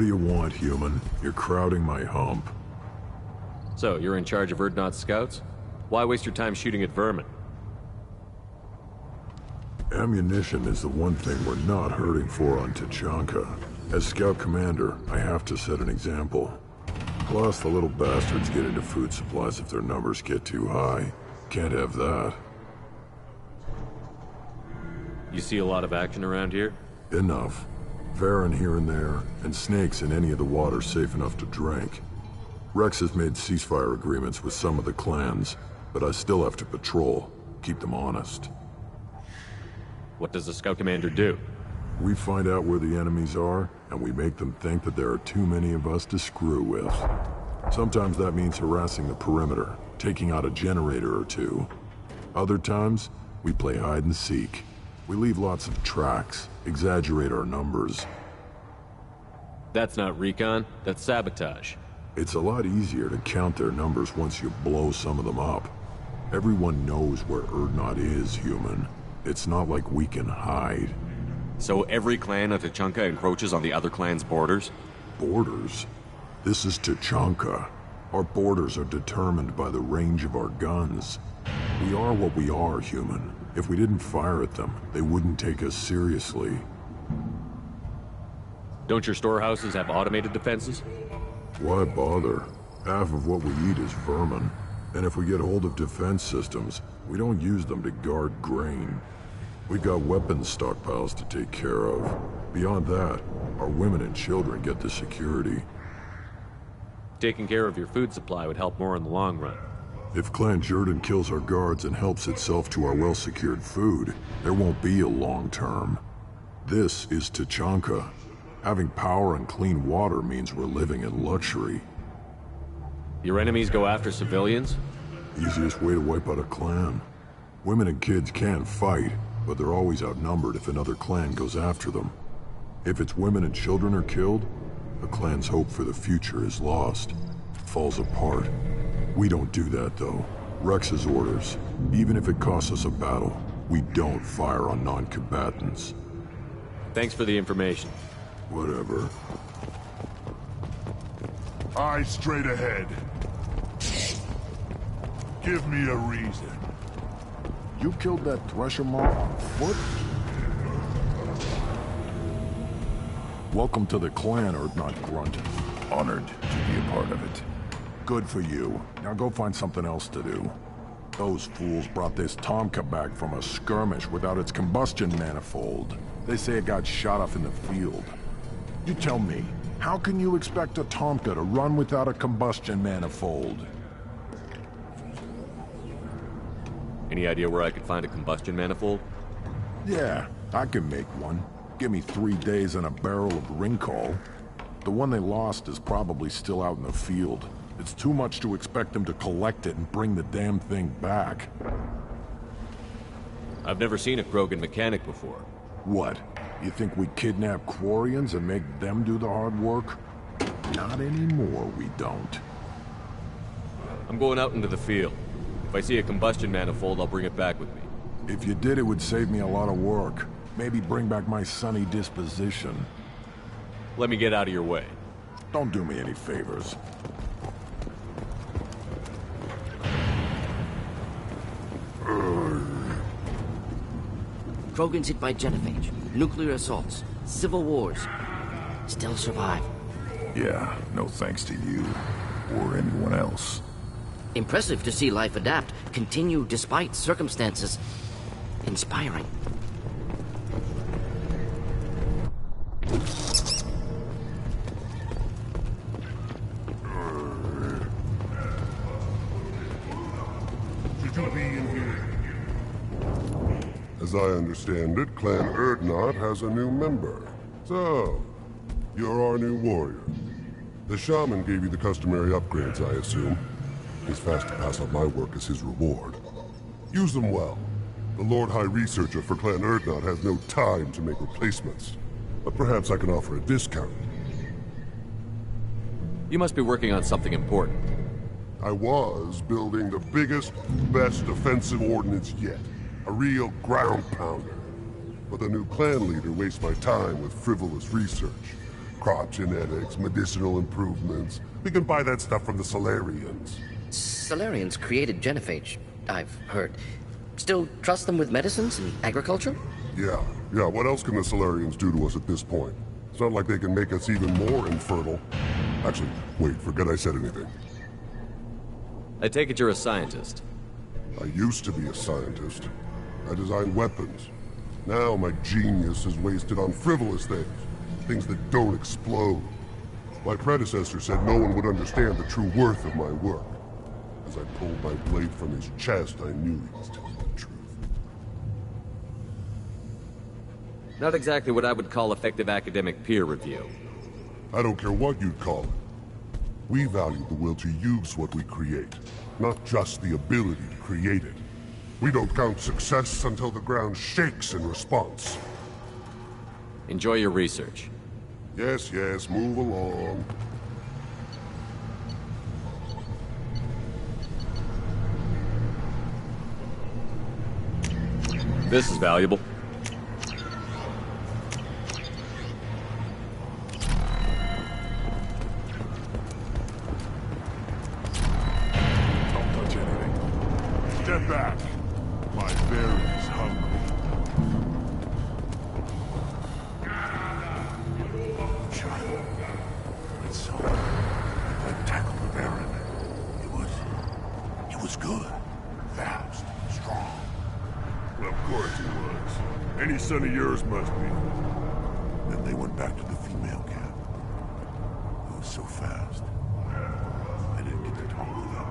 What do you want, human? You're crowding my hump. So, you're in charge of Erdnot's scouts? Why waste your time shooting at vermin? Ammunition is the one thing we're not hurting for on Tachanka. As scout commander, I have to set an example. Plus, the little bastards get into food supplies if their numbers get too high. Can't have that. You see a lot of action around here? Enough. Varen here and there, and snakes in any of the water safe enough to drink. Rex has made ceasefire agreements with some of the clans, but I still have to patrol, keep them honest. What does the scout commander do? We find out where the enemies are, and we make them think that there are too many of us to screw with. Sometimes that means harassing the perimeter, taking out a generator or two. Other times, we play hide and seek. We leave lots of tracks, exaggerate our numbers. That's not recon, that's sabotage. It's a lot easier to count their numbers once you blow some of them up. Everyone knows where Erdnot is, human. It's not like we can hide. So every clan of Tachanka encroaches on the other clan's borders? Borders? This is Tachanka. Our borders are determined by the range of our guns. We are what we are, human. If we didn't fire at them, they wouldn't take us seriously. Don't your storehouses have automated defenses? Why bother? Half of what we eat is vermin. And if we get hold of defense systems, we don't use them to guard grain. We've got weapons stockpiles to take care of. Beyond that, our women and children get the security. Taking care of your food supply would help more in the long run. If Clan Jordan kills our guards and helps itself to our well-secured food, there won't be a long term. This is Tachanka. Having power and clean water means we're living in luxury. Your enemies go after civilians? Easiest way to wipe out a clan. Women and kids can fight, but they're always outnumbered if another clan goes after them. If its women and children are killed, the clan's hope for the future is lost. Falls apart. We don't do that, though. Rex's orders. Even if it costs us a battle, we don't fire on non-combatants. Thanks for the information. Whatever. Eyes straight ahead. Give me a reason. You killed that Thresher Maw on foot? Welcome to the clan, Erdnot Grunt. Honored to be a part of it. Good for you. Now go find something else to do. Those fools brought this Tomka back from a skirmish without its combustion manifold. They say it got shot off in the field. You tell me, how can you expect a Tomka to run without a combustion manifold? Any idea where I could find a combustion manifold? Yeah, I can make one. Give me 3 days and a barrel of Ringcall. The one they lost is probably still out in the field. It's too much to expect them to collect it and bring the damn thing back. I've never seen a Krogan mechanic before. What? You think we kidnap Quarians and make them do the hard work? Not anymore, we don't. I'm going out into the field. If I see a combustion manifold, I'll bring it back with me. If you did, it would save me a lot of work. Maybe bring back my sunny disposition. Let me get out of your way. Don't do me any favors. Krogans hit by genophage, nuclear assaults, civil wars. Still survive. Yeah, no thanks to you. Or anyone else. Impressive to see life adapt, continue despite circumstances. Inspiring. Should you be in here? As I understand it, Clan Erdnot has a new member. So, you're our new warrior. The shaman gave you the customary upgrades, I assume. He's fast to pass on my work as his reward. Use them well. The Lord High Researcher for Clan Erdnot has no time to make replacements. But perhaps I can offer a discount. You must be working on something important. I was building the biggest, best offensive ordnance yet. A real ground pounder. But the new clan leader wastes my time with frivolous research. Crop genetics, medicinal improvements. We can buy that stuff from the Solarians. Solarians created genophage, I've heard. Still trust them with medicines and agriculture? Yeah. What else can the Solarians do to us at this point? It's not like they can make us even more infertile. Actually, wait, forget I said anything. I take it you're a scientist. I used to be a scientist. I designed weapons. Now my genius is wasted on frivolous things. Things that don't explode. My predecessor said no one would understand the true worth of my work. As I pulled my blade from his chest, I knew he was telling the truth. Not exactly what I would call effective academic peer review. I don't care what you'd call it. We value the will to use what we create, not just the ability to create it. We don't count success until the ground shakes in response. Enjoy your research. Yes, move along. This is valuable. Don't touch anything. Step back. My bear is hungry. Child. And so, I tackled the Baron. He was good. Fast. Strong. Well, of course he was. Any son of yours must be. Then they went back to the female camp. It was so fast. I didn't get to talk with them.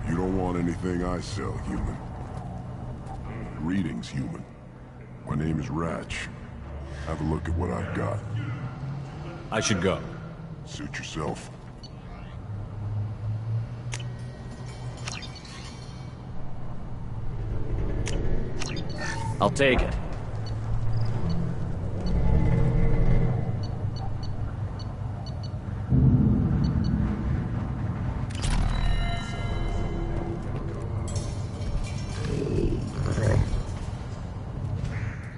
You don't want anything I sell, human. Greetings, human. My name is Ratch. Have a look at what I've got. I should go. Suit yourself. I'll take it.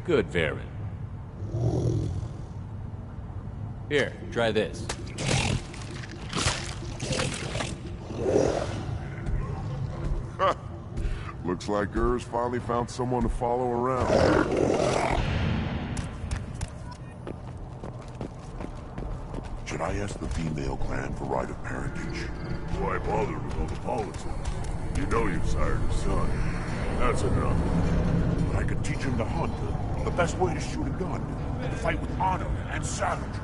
Good, Varen. Here, try this. Looks like Urs finally found someone to follow around. Should I ask the female clan for right of parentage? Why bother with all the politics? You know you've sired a son. That's enough. But I could teach him to hunt, the best way to shoot a gun, to fight with honor and savagery.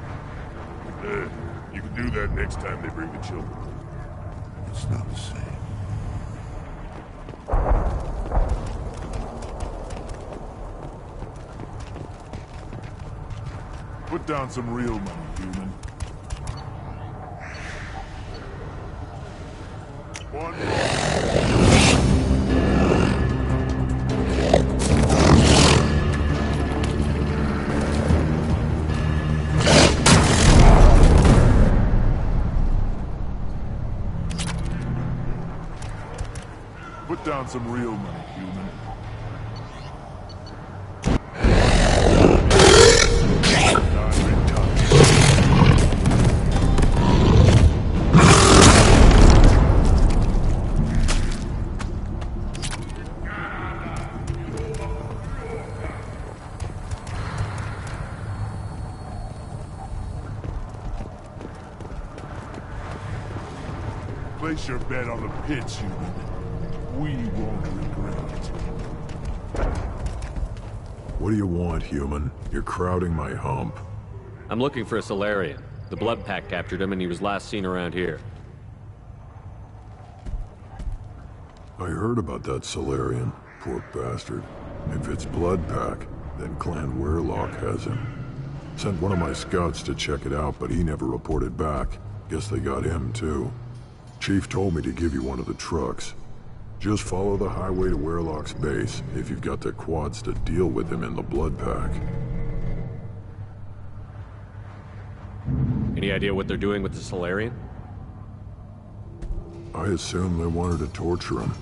You can do that next time they bring the children. It's not the same. Put down some real money, human. One Put down some real money, human. Place your bet on the pits, human. We won't regret it. What do you want, human? You're crowding my hump. I'm looking for a Solarian. The Blood Pack captured him and he was last seen around here. I heard about that Solarian. Poor bastard. If it's Blood Pack, then Clan Werelock has him. Sent one of my scouts to check it out, but he never reported back. Guess they got him, too. Chief told me to give you one of the trucks. Just follow the highway to Werelock's base, if you've got the quads to deal with him in the Blood Pack. Any idea what they're doing with the Solarian? I assume they wanted to torture him.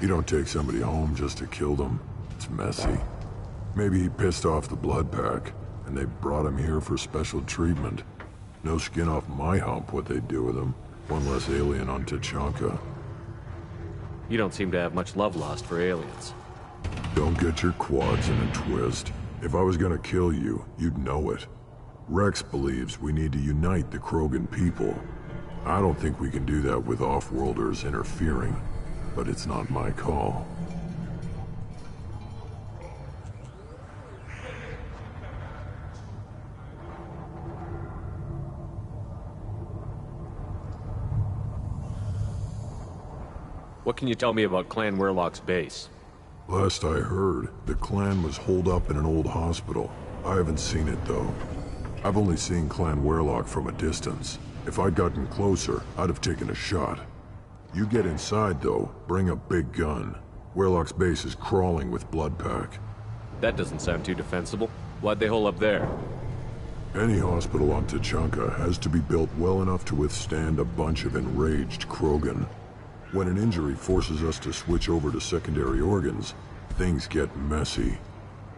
You don't take somebody home just to kill them. It's messy. Maybe he pissed off the Blood Pack, and they brought him here for special treatment. No skin off my hump what they'd do with him. One less alien on Tachanka. You don't seem to have much love lost for aliens. Don't get your quads in a twist. If I was gonna kill you, you'd know it. Rex believes we need to unite the Krogan people. I don't think we can do that with off-worlders interfering, but it's not my call. What can you tell me about Clan Werlock's base? Last I heard, the clan was holed up in an old hospital. I haven't seen it, though. I've only seen Clan Werlock from a distance. If I'd gotten closer, I'd have taken a shot. You get inside, though, bring a big gun. Werlock's base is crawling with Blood Pack. That doesn't sound too defensible. Why'd they hole up there? Any hospital on Tachanka has to be built well enough to withstand a bunch of enraged Krogan. When an injury forces us to switch over to secondary organs, things get messy.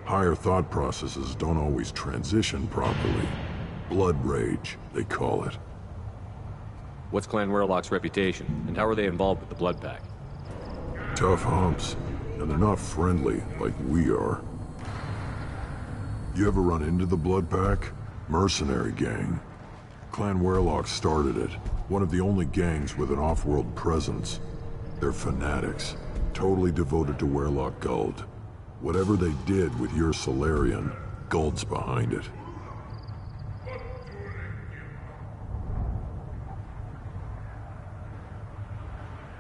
Higher thought processes don't always transition properly. Blood rage, they call it. What's Clan Werlock's reputation, and how are they involved with the Blood Pack? Tough humps, and they're not friendly like we are. You ever run into the Blood Pack? Mercenary gang. Clan Werlock started it, one of the only gangs with an off-world presence. They're fanatics, totally devoted to Werlock Guld. Whatever they did with your Solarian, Guld's behind it.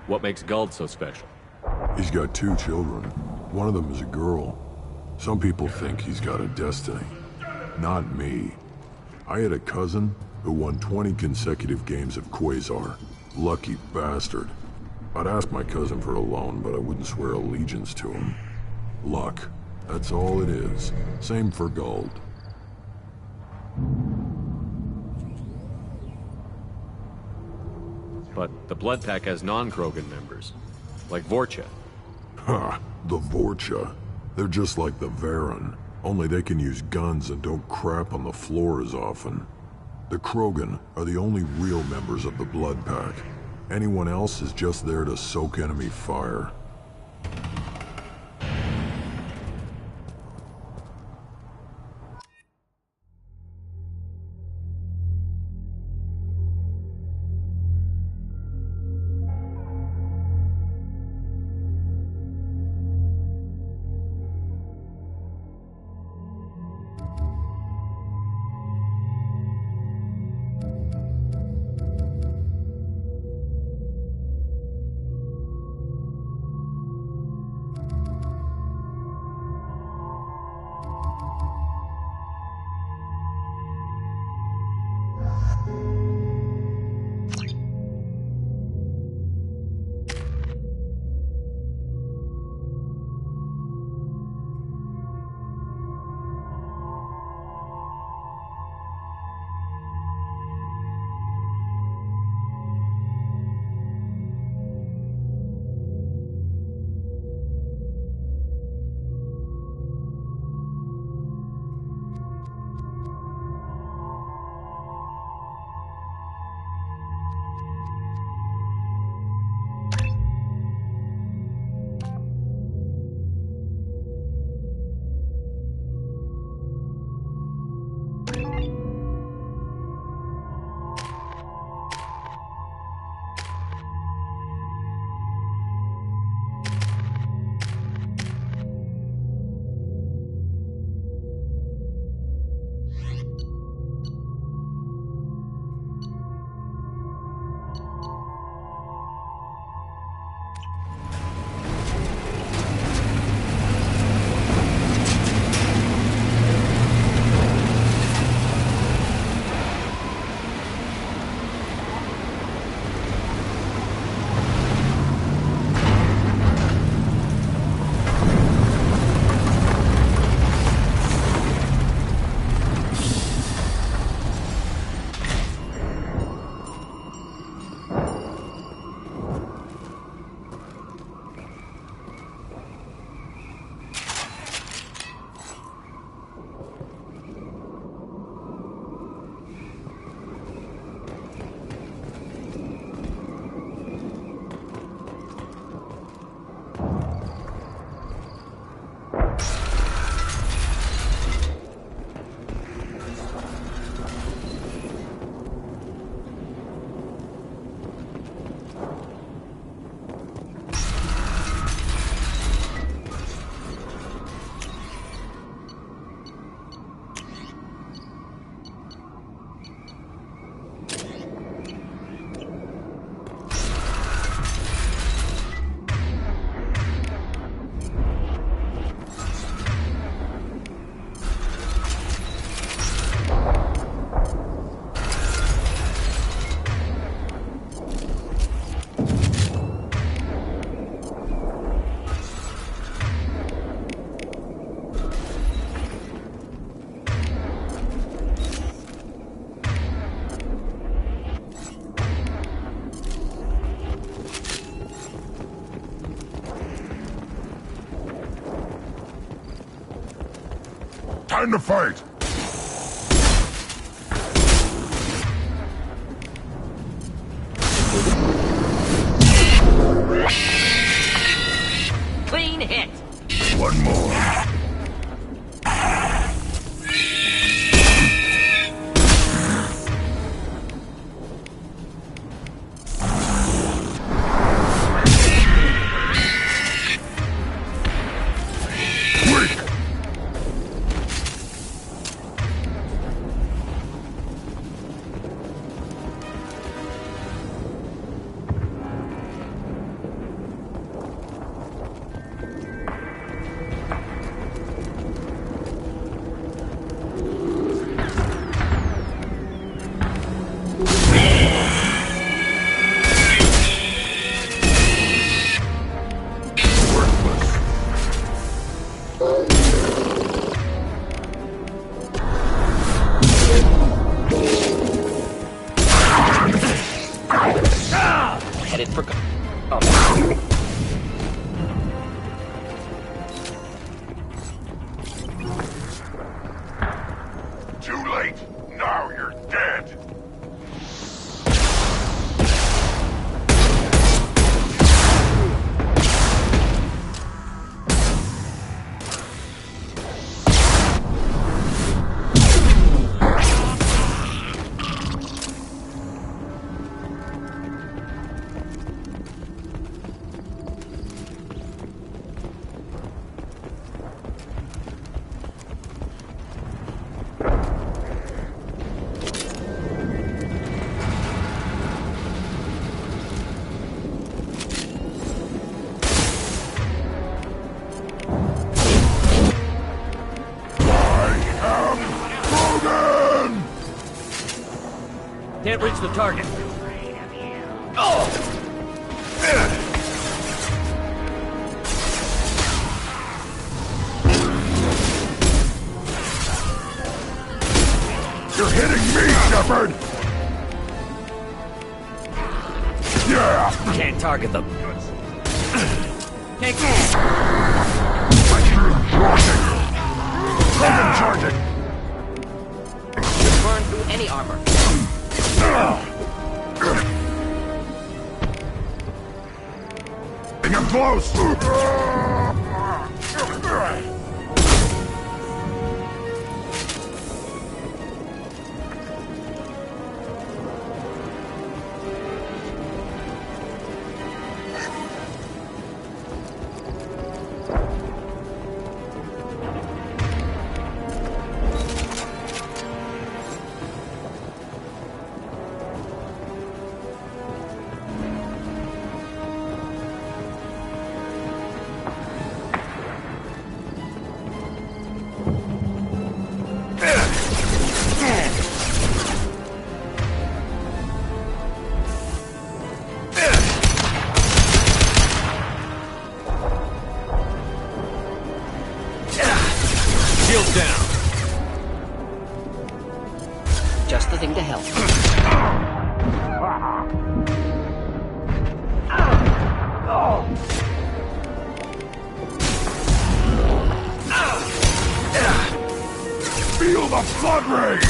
What makes Guld so special? He's got 2 children. One of them is a girl. Some people think he's got a destiny. Not me. I had a cousin who won 20 consecutive games of Quasar. Lucky bastard. I'd ask my cousin for a loan, but I wouldn't swear allegiance to him. Luck. That's all it is. Same for Guld. But the Blood Pack has non-Krogan members, like Vorcha. Ha! The Vorcha. They're just like the Varen, only they can use guns and don't crap on the floor as often. The Krogan are the only real members of the Blood Pack. Anyone else is just there to soak enemy fire. Time to fight! Clean hit. One more. Headed for... Too late! Now you're dead! Can't reach the target. You're hitting me, Shepard! Yeah! Can't target them. Can't... Krogan charging! Burn through any armor. I'm close! Shield down. Just the thing to help. Feel the flood rage!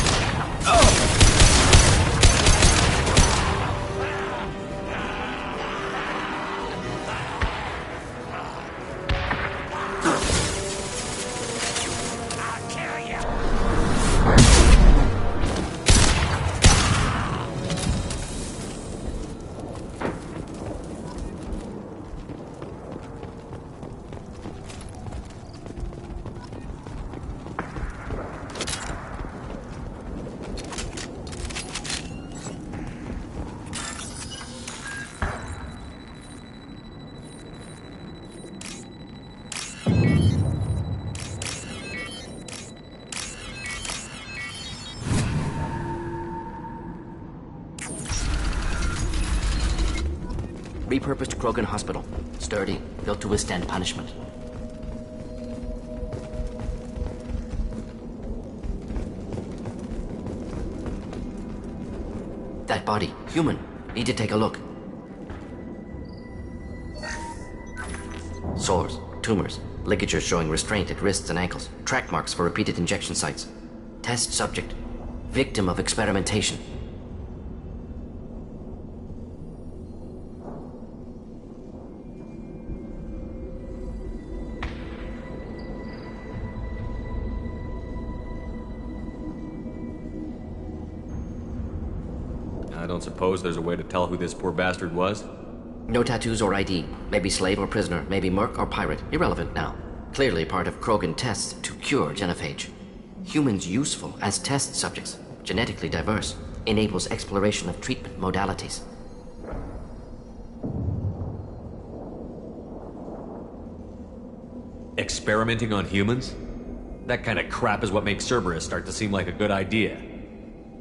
Repurposed Krogan hospital. Sturdy, built to withstand punishment. That body, human. Need to take a look. Sores, tumors, Ligatures showing restraint at wrists and ankles. Track marks for repeated injection sites. Test subject. Victim of experimentation. I don't suppose there's a way to tell who this poor bastard was? No tattoos or ID. Maybe slave or prisoner. Maybe merc or pirate. Irrelevant now. Clearly part of Krogan tests to cure genophage. Humans useful as test subjects. Genetically diverse. Enables exploration of treatment modalities. Experimenting on humans? That kind of crap is what makes Cerberus start to seem like a good idea.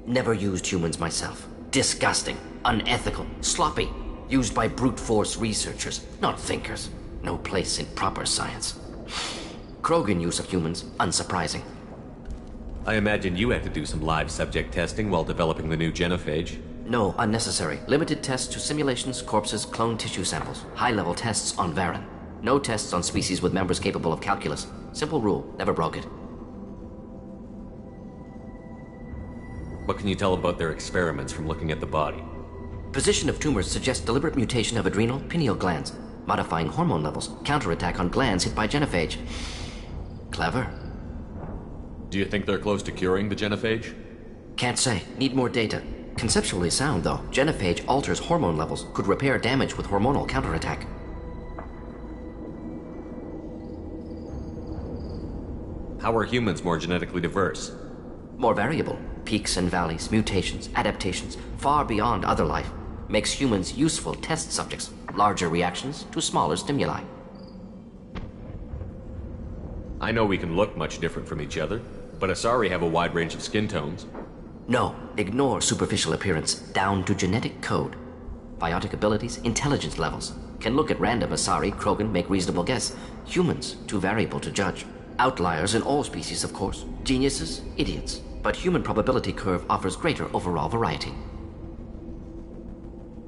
Never used humans myself. Disgusting. Unethical. Sloppy. Used by brute force researchers, not thinkers. No place in proper science. Krogan use of humans, unsurprising. I imagine you had to do some live subject testing while developing the new genophage. No, unnecessary. Limited tests to simulations, corpses, cloned tissue samples. High-level tests on Varen. No tests on species with members capable of calculus. Simple rule, never broke it. What can you tell about their experiments from looking at the body? Position of tumors suggests deliberate mutation of adrenal, pineal glands, modifying hormone levels, counterattack on glands hit by genophage. Clever. Do you think they're close to curing the genophage? Can't say. Need more data. Conceptually sound, though. Genophage alters hormone levels, could repair damage with hormonal counterattack. How are humans more genetically diverse? More variable. Peaks and valleys, mutations, adaptations, far beyond other life. Makes humans useful test subjects. Larger reactions to smaller stimuli. I know we can look much different from each other, but Asari have a wide range of skin tones. No, ignore superficial appearance, down to genetic code. Biotic abilities, intelligence levels. Can look at random Asari, Krogan, make reasonable guess. Humans, too variable to judge. Outliers in all species, of course. Geniuses, idiots. But human probability curve offers greater overall variety.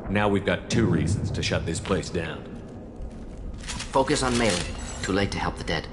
Now we've got 2 reasons to shut this place down. Focus on mailing. Too late to help the dead.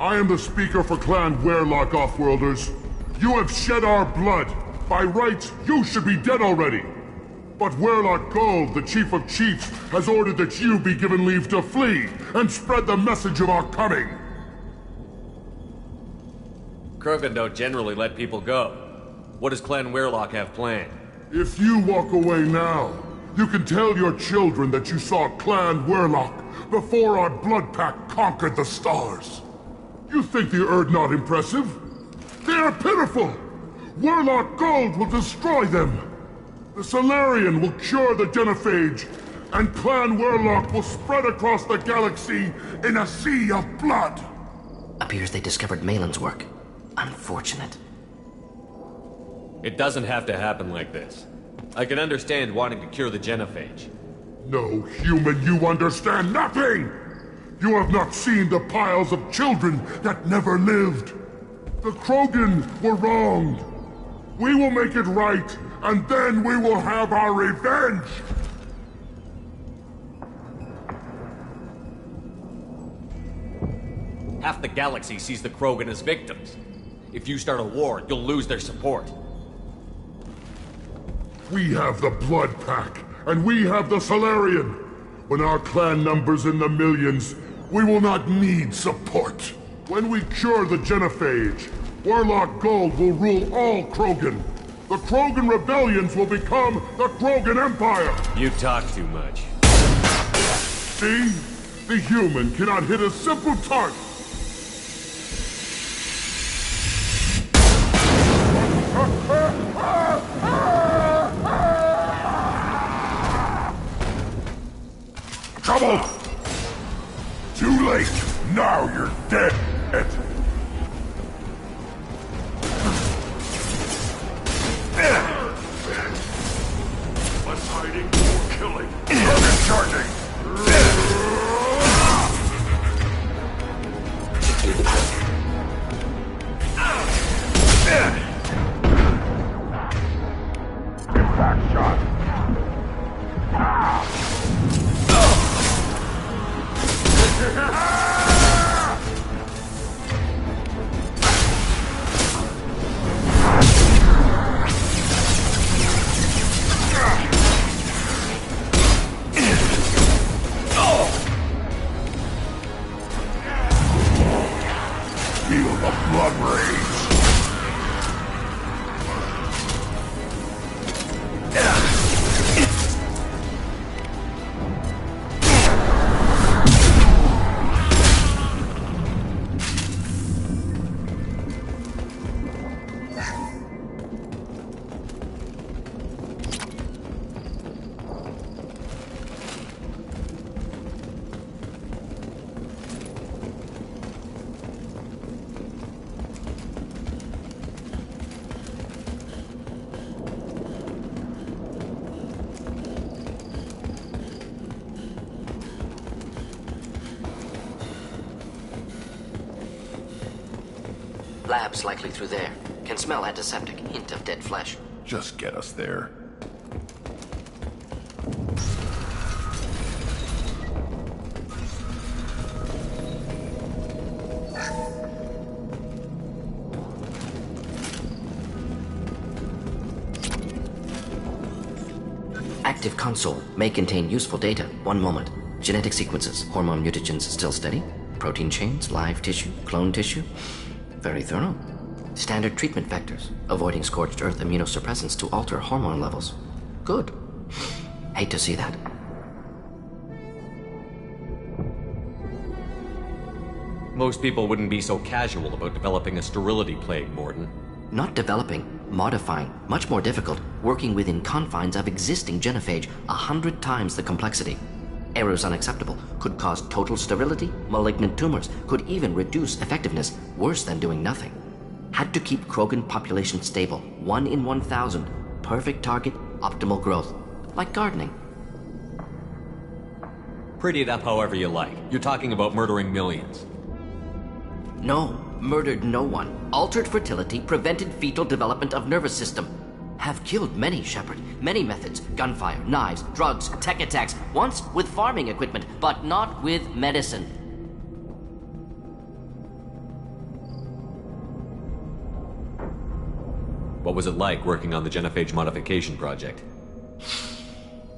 I am the speaker for Clan Werelock, Offworlders. You have shed our blood. By rights, you should be dead already. But Werelock Gold, the Chief of Chiefs, has ordered that you be given leave to flee and spread the message of our coming. Krogan don't generally let people go. What does Clan Werelock have planned? If you walk away now, you can tell your children that you saw Clan Werelock before our blood pack conquered the stars. You think the Erd not impressive? They are pitiful! Werelock Gold will destroy them! The Solarian will cure the genophage, and Clan Werelock will spread across the galaxy in a sea of blood! Appears they discovered Malin's work. Unfortunate. It doesn't have to happen like this. I can understand wanting to cure the genophage. No, human, you understand nothing! You have not seen the piles of children that never lived. The Krogan were wronged. We will make it right, and then we will have our revenge! Half the galaxy sees the Krogan as victims. If you start a war, you'll lose their support. We have the Blood Pack, and we have the Solarian. When our clan numbers in the millions, we will not need support. When we cure the genophage, Werelock Gold will rule all Krogan. The Krogan rebellions will become the Krogan Empire! You talk too much. See? The human cannot hit a simple target. Trouble! Too late! Now you're dead! Less hiding, more killing. Krogan charging! Impact shot! Feel the blood rage! Lab's likely through there. Can smell antiseptic, hint of dead flesh. Just get us there. Active console may contain useful data. One moment. Genetic sequences, hormone mutagens still steady. Protein chains, live tissue, clone tissue. Very thorough. Standard treatment vectors, avoiding scorched earth immunosuppressants to alter hormone levels. Good. Hate to see that. Most people wouldn't be so casual about developing a sterility plague, Mordin. Not developing, modifying, much more difficult, working within confines of existing genophage, 100 times the complexity. Errors unacceptable, could cause total sterility, malignant tumors, could even reduce effectiveness, worse than doing nothing. Had to keep Krogan population stable, 1 in 1,000, perfect target, optimal growth. Like gardening. Pretty it up however you like. You're talking about murdering millions. No, murdered no one. Altered fertility, prevented fetal development of nervous system. Have killed many, Shepard. Many methods. Gunfire, knives, drugs, tech attacks. Once with farming equipment, but not with medicine. What was it like working on the genophage modification project?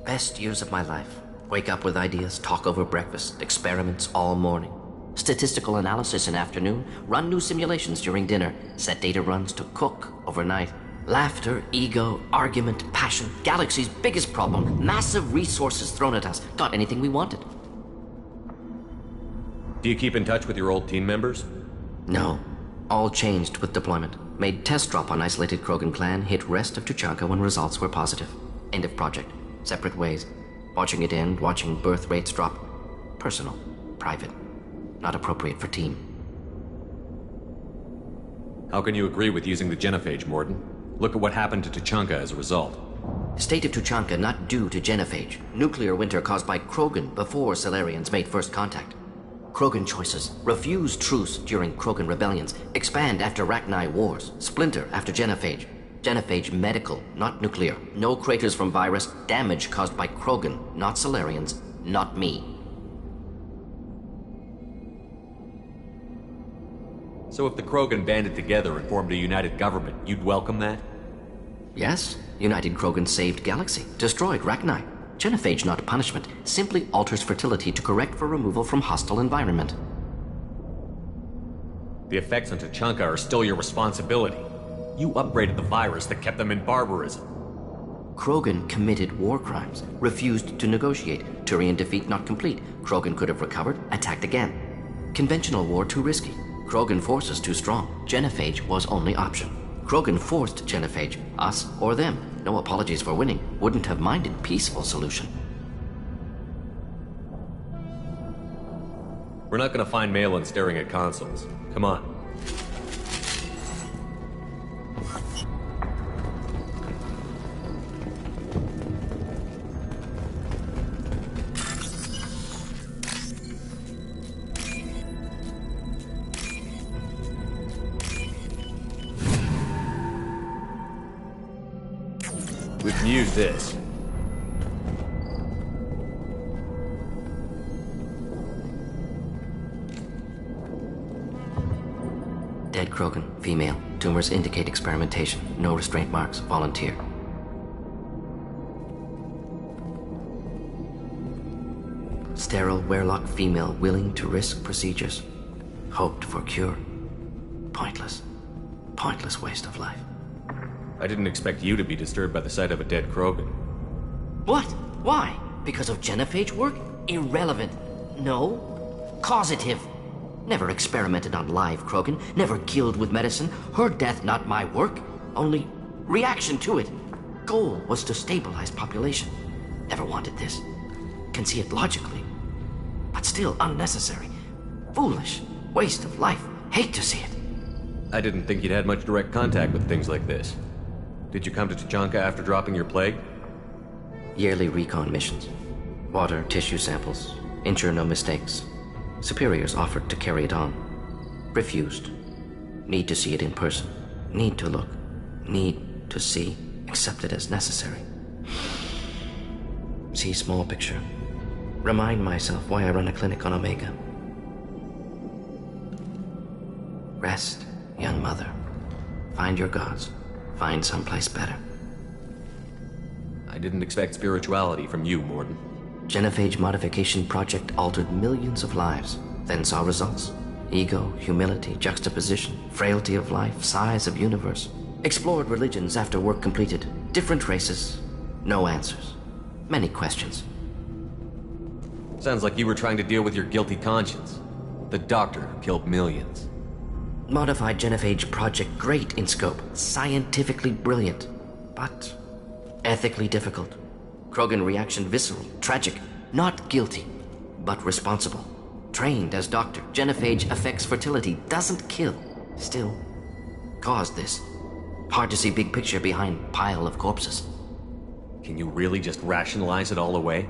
Best years of my life. Wake up with ideas, talk over breakfast, experiments all morning. Statistical analysis in afternoon, run new simulations during dinner, set data runs to cook overnight. Laughter, ego, argument, passion, galaxy's biggest problem, massive resources thrown at us. Got anything we wanted. Do you keep in touch with your old team members? No. All changed with deployment. Made test drop on isolated Krogan clan, hit rest of Tuchanka when results were positive. End of project. Separate ways. Watching it end, watching birth rates drop. Personal. Private. Not appropriate for team. How can you agree with using the genophage, Morden? Look at what happened to Tuchanka as a result. State of Tuchanka not due to genophage. Nuclear winter caused by Krogan before Salarians made first contact. Krogan choices. Refuse truce during Krogan rebellions. Expand after Rachni wars. Splinter after genophage. Genophage medical, not nuclear. No craters from virus. Damage caused by Krogan, not Salarians, not me. So if the Krogan banded together and formed a united government, you'd welcome that? Yes. United Krogan saved Galaxy. Destroyed Rachni. Genophage not punishment. Simply alters fertility to correct for removal from hostile environment. The effects on Tuchanka are still your responsibility. You upgraded the virus that kept them in barbarism. Krogan committed war crimes. Refused to negotiate. Turian defeat not complete. Krogan could have recovered, attacked again. Conventional war too risky. Krogan forces too strong. Genophage was only option. Krogan forced genophage, us or them. No apologies for winning. Wouldn't have minded peaceful solution. We're not gonna find Malin staring at consoles. Come on. We can use this. Dead Krogan, female. Tumors indicate experimentation. No restraint marks. Volunteer. Sterile Werelock female willing to risk procedures. Hoped for cure. Pointless. Pointless waste of life. I didn't expect you to be disturbed by the sight of a dead Krogan. What? Why? Because of genophage work? Irrelevant. No. Causative. Never experimented on live Krogan. Never killed with medicine. Her death not my work. Only reaction to it. Goal was to stabilize population. Never wanted this. Can see it logically. But still unnecessary. Foolish. Waste of life. Hate to see it. I didn't think you'd had much direct contact with things like this. Did you come to Tuchanka after dropping your plague? Yearly recon missions. Water, tissue samples. Ensure no mistakes. Superiors offered to carry it on. Refused. Need to see it in person. Need to look. Need to see. Accept it as necessary. See small picture. Remind myself why I run a clinic on Omega. Rest, young mother. Find your gods. Find someplace better. I didn't expect spirituality from you, Morden. Genophage modification project altered millions of lives, then saw results. Ego, humility, juxtaposition, frailty of life, size of universe. Explored religions after work completed. Different races. No answers. Many questions. Sounds like you were trying to deal with your guilty conscience. The doctor who killed millions. Modified genophage project great in scope. Scientifically brilliant. But ethically difficult. Krogan reaction visceral, tragic. Not guilty, but responsible. Trained as doctor. Genophage affects fertility, doesn't kill. Still, caused this. Hard to see big picture behind pile of corpses. Can you really just rationalize it all away?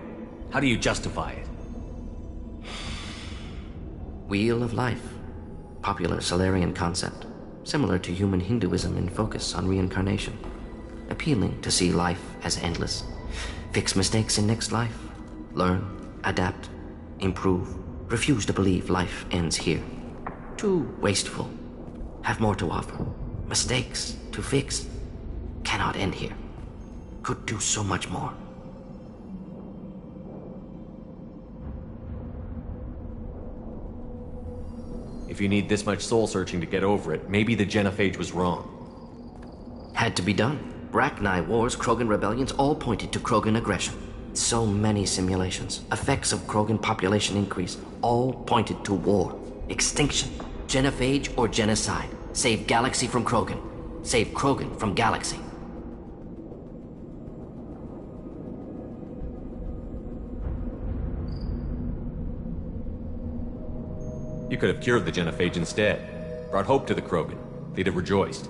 How do you justify it? Wheel of life. Popular Salarian concept. Similar to human Hinduism in focus on reincarnation. Appealing to see life as endless. Fix mistakes in next life. Learn, adapt, improve. Refuse to believe life ends here. Too wasteful. Have more to offer. Mistakes to fix. cannot end here. Could do so much more. If you need this much soul-searching to get over it, maybe the genophage was wrong. Had to be done. Rachni wars, Krogan rebellions, all pointed to Krogan aggression. So many simulations, effects of Krogan population increase, all pointed to war, extinction, genophage or genocide. Save galaxy from Krogan. Save Krogan from galaxy. You could have cured the genophage instead. Brought hope to the Krogan. They'd have rejoiced.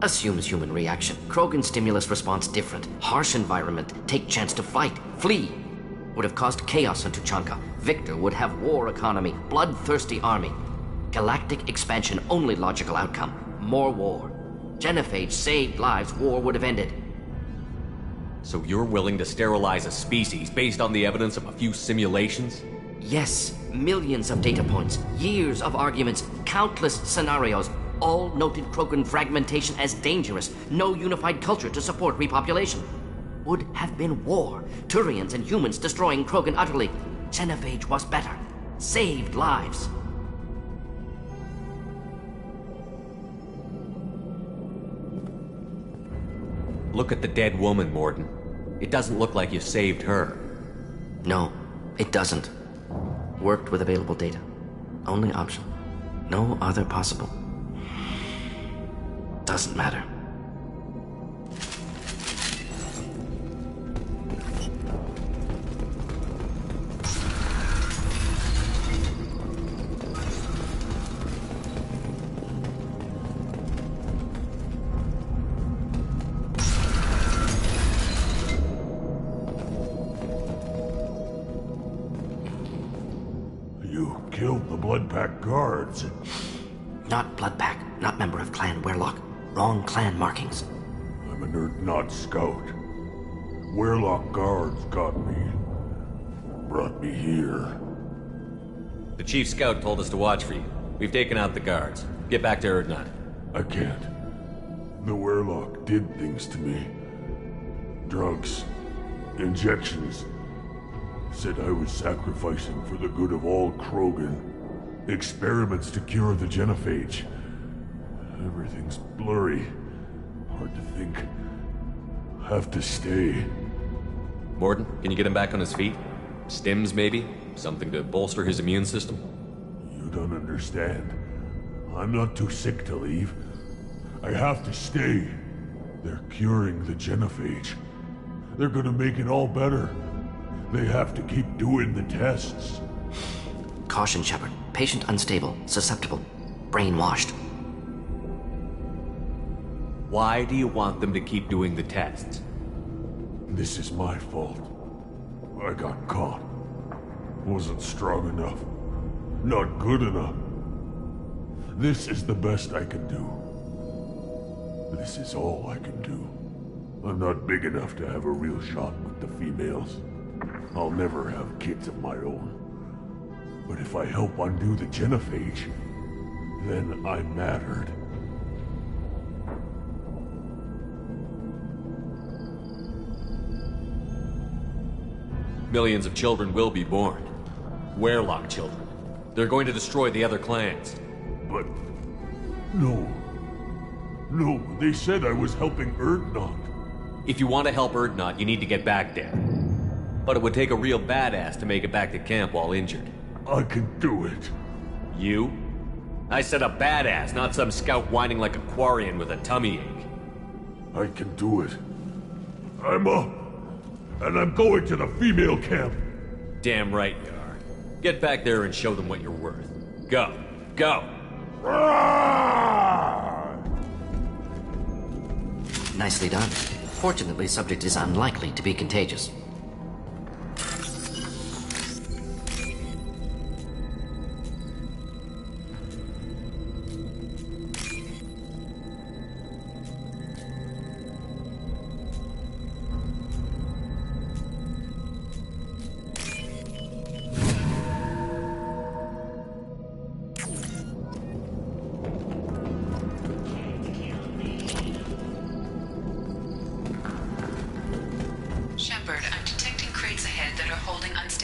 Assumes human reaction. Krogan stimulus response different. Harsh environment. Take chance to fight. Flee. Would have caused chaos on Tuchanka. Victor would have war economy. Bloodthirsty army. Galactic expansion only logical outcome. More war. Genophage saved lives. War would have ended. So you're willing to sterilize a species based on the evidence of a few simulations? Yes. Millions of data points. Years of arguments. Countless scenarios. All noted Krogan fragmentation as dangerous. No unified culture to support repopulation. Would have been war. Turians and humans destroying Krogan utterly. Genophage was better. Saved lives. Look at the dead woman, Morden. It doesn't look like you saved her. No, it doesn't. Worked with available data. Only option. No other possible. Doesn't matter. You killed the Bloodpack guards. Not Bloodpack, not member of Clan Werlock. Wrong clan markings. I'm a nerd not scout. Werlock guards got me. Brought me here. The chief scout told us to watch for you. We've taken out the guards. Get back to Erdnot. I can't. The Werlock did things to me. Drugs. Injections. Said I was sacrificing for the good of all Krogan. Experiments to cure the genophage. Everything's blurry. Hard to think. Have to stay. Morden, can you get him back on his feet? Stims, maybe? Something to bolster his immune system? You don't understand. I'm not too sick to leave. I have to stay. They're curing the genophage. They're gonna make it all better. They have to keep doing the tests. Caution, Shepard. Patient unstable, susceptible, brainwashed. Why do you want them to keep doing the tests? This is my fault. I got caught. Wasn't strong enough. Not good enough. This is the best I can do. This is all I can do. I'm not big enough to have a real shot with the females. I'll never have kids of my own. But if I help undo the genophage, then I mattered. Millions of children will be born. Werlock children. They're going to destroy the other clans. But... No. No, they said I was helping Erdnot. If you want to help Erdnot, you need to get back there. But it would take a real badass to make it back to camp while injured. I can do it. You? I said a badass, not some scout whining like a Quarian with a tummy ache. I can do it. I'm up. And I'm going to the female camp. Damn right you are. Get back there and show them what you're worth. Go. Go! Nicely done. Fortunately, subject is unlikely to be contagious.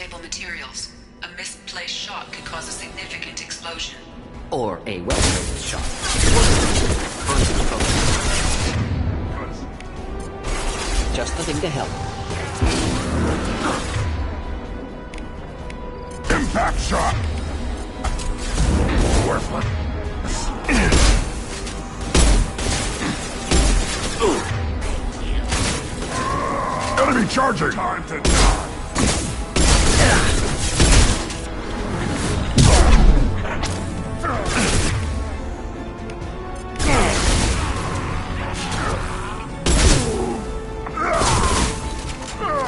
unstable materials. A misplaced shot could cause a significant explosion. Or a well-placed shot. Just the thing to help. Impact shot! Worthless. Enemy charging! Time to die!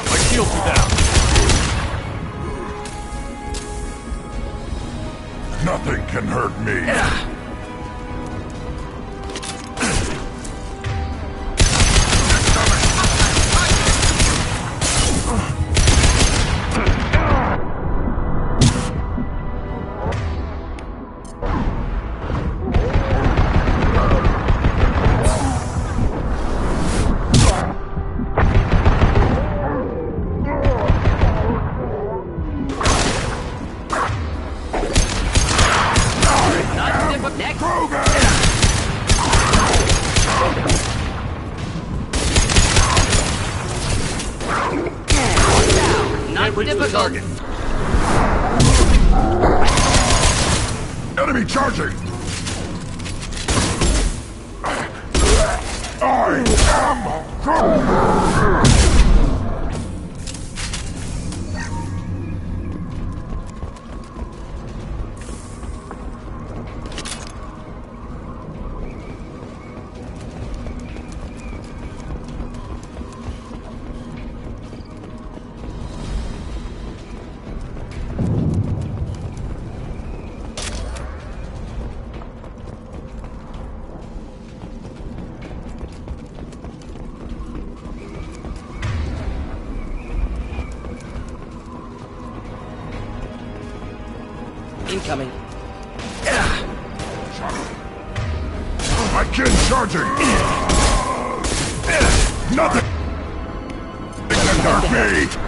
My shields are down. Nothing can hurt me. Target. Enemy charging! I am Groot! Incoming. My kid charging! Nothing can hurt me!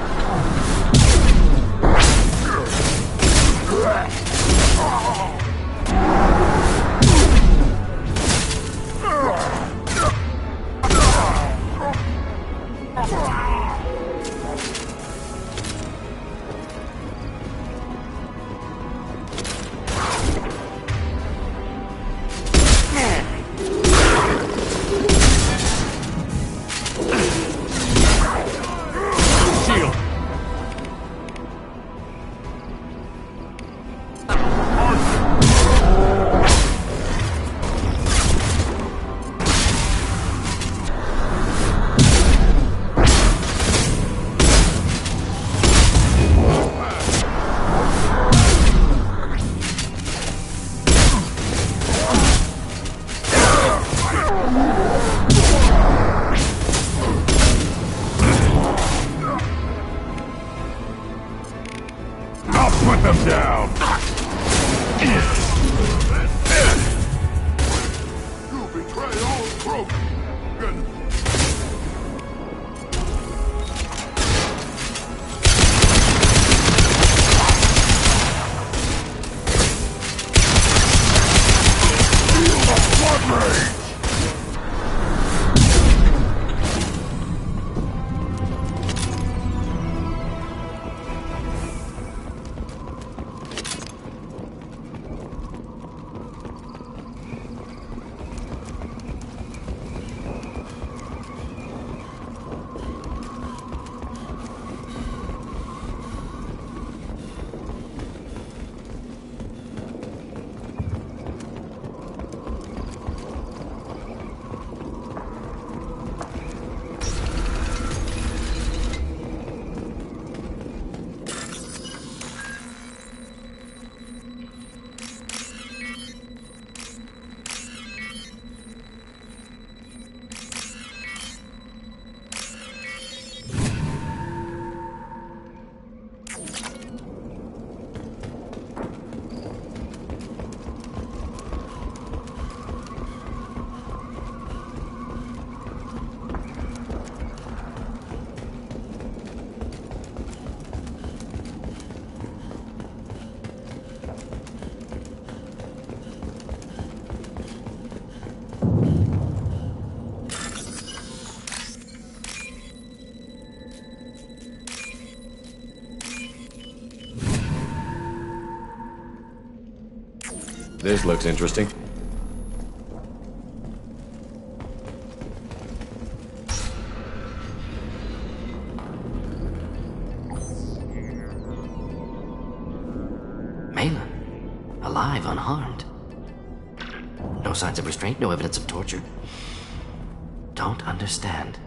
This looks interesting. Malin, alive, unharmed. No signs of restraint, no evidence of torture. Don't understand.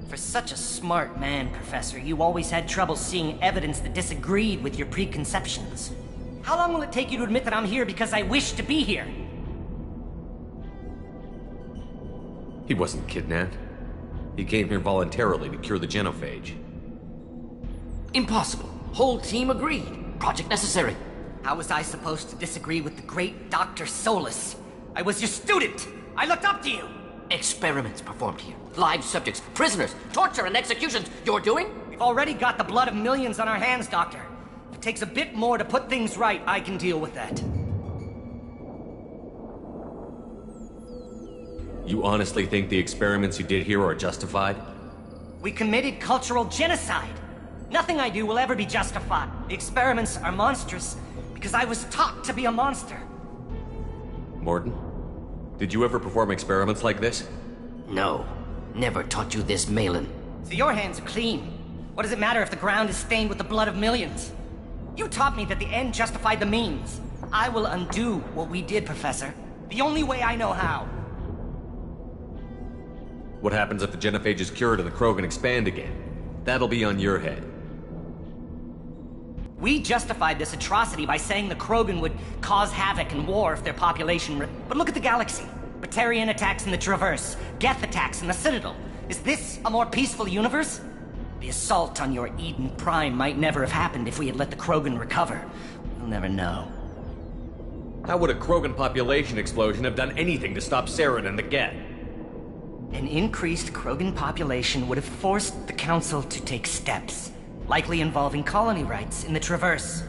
For such a smart man, Professor, you always had trouble seeing evidence that disagreed with your preconceptions. How long will it take you to admit that I'm here because I wish to be here? He wasn't kidnapped. He came here voluntarily to cure the genophage. Impossible. Whole team agreed. Project necessary. How was I supposed to disagree with the great Dr. Solus? I was your student! I looked up to you! Experiments performed here. Live subjects, prisoners, torture and executions. You're doing? We've already got the blood of millions on our hands, Doctor. If it takes a bit more to put things right, I can deal with that. You honestly think the experiments you did here are justified? We committed cultural genocide. Nothing I do will ever be justified. The experiments are monstrous because I was taught to be a monster. Morton, did you ever perform experiments like this? No. Never taught you this, Malin. So your hands are clean. What does it matter if the ground is stained with the blood of millions? You taught me that the end justified the means. I will undo what we did, Professor. The only way I know how. What happens if the genophage is cured and the Krogan expand again? That'll be on your head. We justified this atrocity by saying the Krogan would cause havoc and war if their population... But look at the galaxy. Batarian attacks in the Traverse. Geth attacks in the Citadel. Is this a more peaceful universe? The assault on your Eden Prime might never have happened if we had let the Krogan recover. We'll never know. How would a Krogan population explosion have done anything to stop Saren and the Geth? An increased Krogan population would have forced the Council to take steps, likely involving colony rights in the Traverse.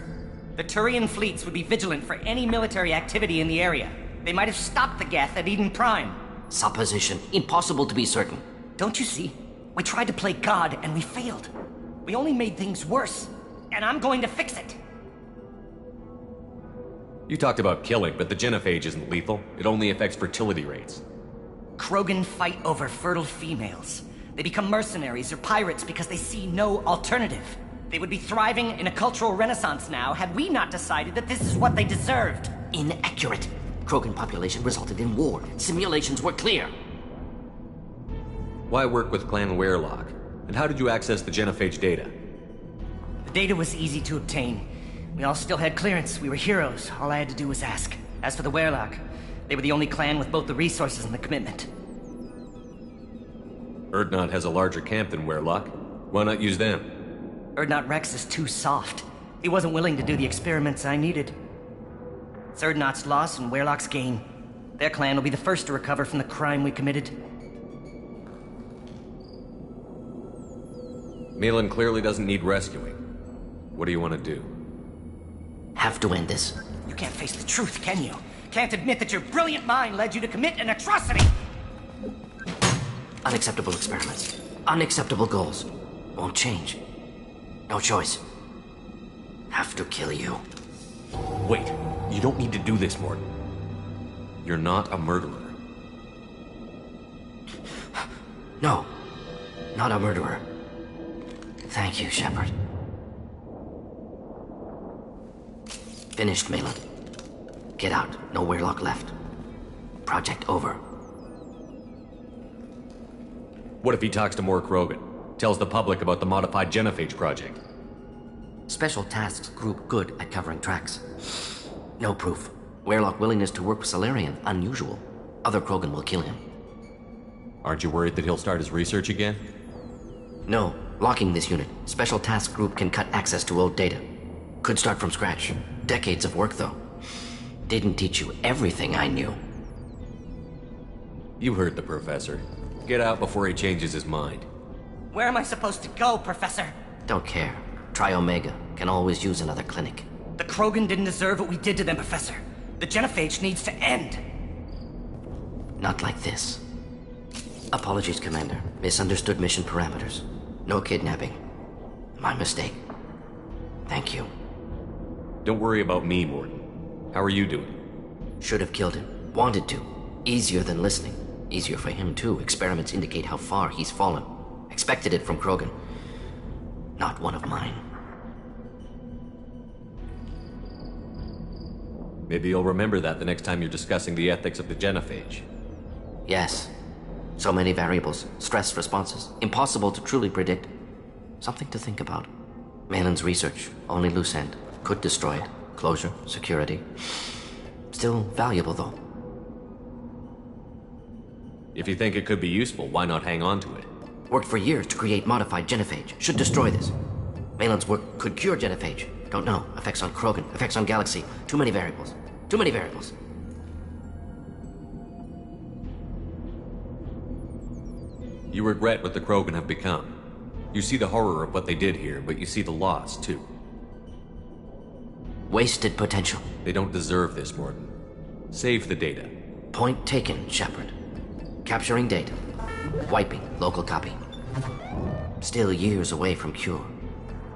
The Turian fleets would be vigilant for any military activity in the area. They might have stopped the Geth at Eden Prime. Supposition. Impossible to be certain. Don't you see? We tried to play God and we failed. We only made things worse. And I'm going to fix it. You talked about killing, but the genophage isn't lethal. It only affects fertility rates. Krogan fight over fertile females. They become mercenaries or pirates because they see no alternative. They would be thriving in a cultural renaissance now had we not decided that this is what they deserved. Inaccurate. Krogan population resulted in war. Simulations were clear. Why work with Clan Werelock? And how did you access the genophage data? The data was easy to obtain. We all still had clearance. We were heroes. All I had to do was ask. As for the Werelock, they were the only clan with both the resources and the commitment. Urdnot has a larger camp than Werelock. Why not use them? Urdnot Rex is too soft. He wasn't willing to do the experiments I needed. It's Urdnot's loss and Werelock's gain. Their clan will be the first to recover from the crime we committed. Malin clearly doesn't need rescuing. What do you want to do? Have to end this. You can't face the truth, can you? Can't admit that your brilliant mind led you to commit an atrocity! Unacceptable experiments. Unacceptable goals. Won't change. No choice. Have to kill you. Wait, you don't need to do this, Morton. You're not a murderer. No. Not a murderer. Thank you, Shepard. Finished, Malin. Get out. No Werelock left. Project over. What if he talks to more Krogan? Tells the public about the modified genophage project? Special Tasks Group good at covering tracks. No proof. Werelock willingness to work with Salarian, unusual. Other Krogan will kill him. Aren't you worried that he'll start his research again? No. Locking this unit. Special Task Group can cut access to old data. Could start from scratch. Decades of work, though. Didn't teach you everything I knew. You heard the professor. Get out before he changes his mind. Where am I supposed to go, Professor? Don't care. Try Omega. Can always use another clinic. The Krogan didn't deserve what we did to them, Professor. The genophage needs to end. Not like this. Apologies, Commander. Misunderstood mission parameters. No kidnapping. My mistake. Thank you. Don't worry about me, Morton. How are you doing? Should have killed him. Wanted to. Easier than listening. Easier for him, too. Experiments indicate how far he's fallen. Expected it from Krogan. Not one of mine. Maybe you'll remember that the next time you're discussing the ethics of the genophage. Yes. So many variables. Stress responses. Impossible to truly predict. Something to think about. Malin's research. Only loose end. Could destroy it. Closure. Security. Still valuable, though. If you think it could be useful, why not hang on to it? Worked for years to create modified genophage. Should destroy this. Malin's work could cure genophage. Don't know. Effects on Krogan. Effects on Galaxy. Too many variables. Too many variables. You regret what the Krogan have become. You see the horror of what they did here, but you see the loss, too. Wasted potential. They don't deserve this, Mordin. Save the data. Point taken, Shepard. Capturing data. Wiping local copy. Still years away from cure,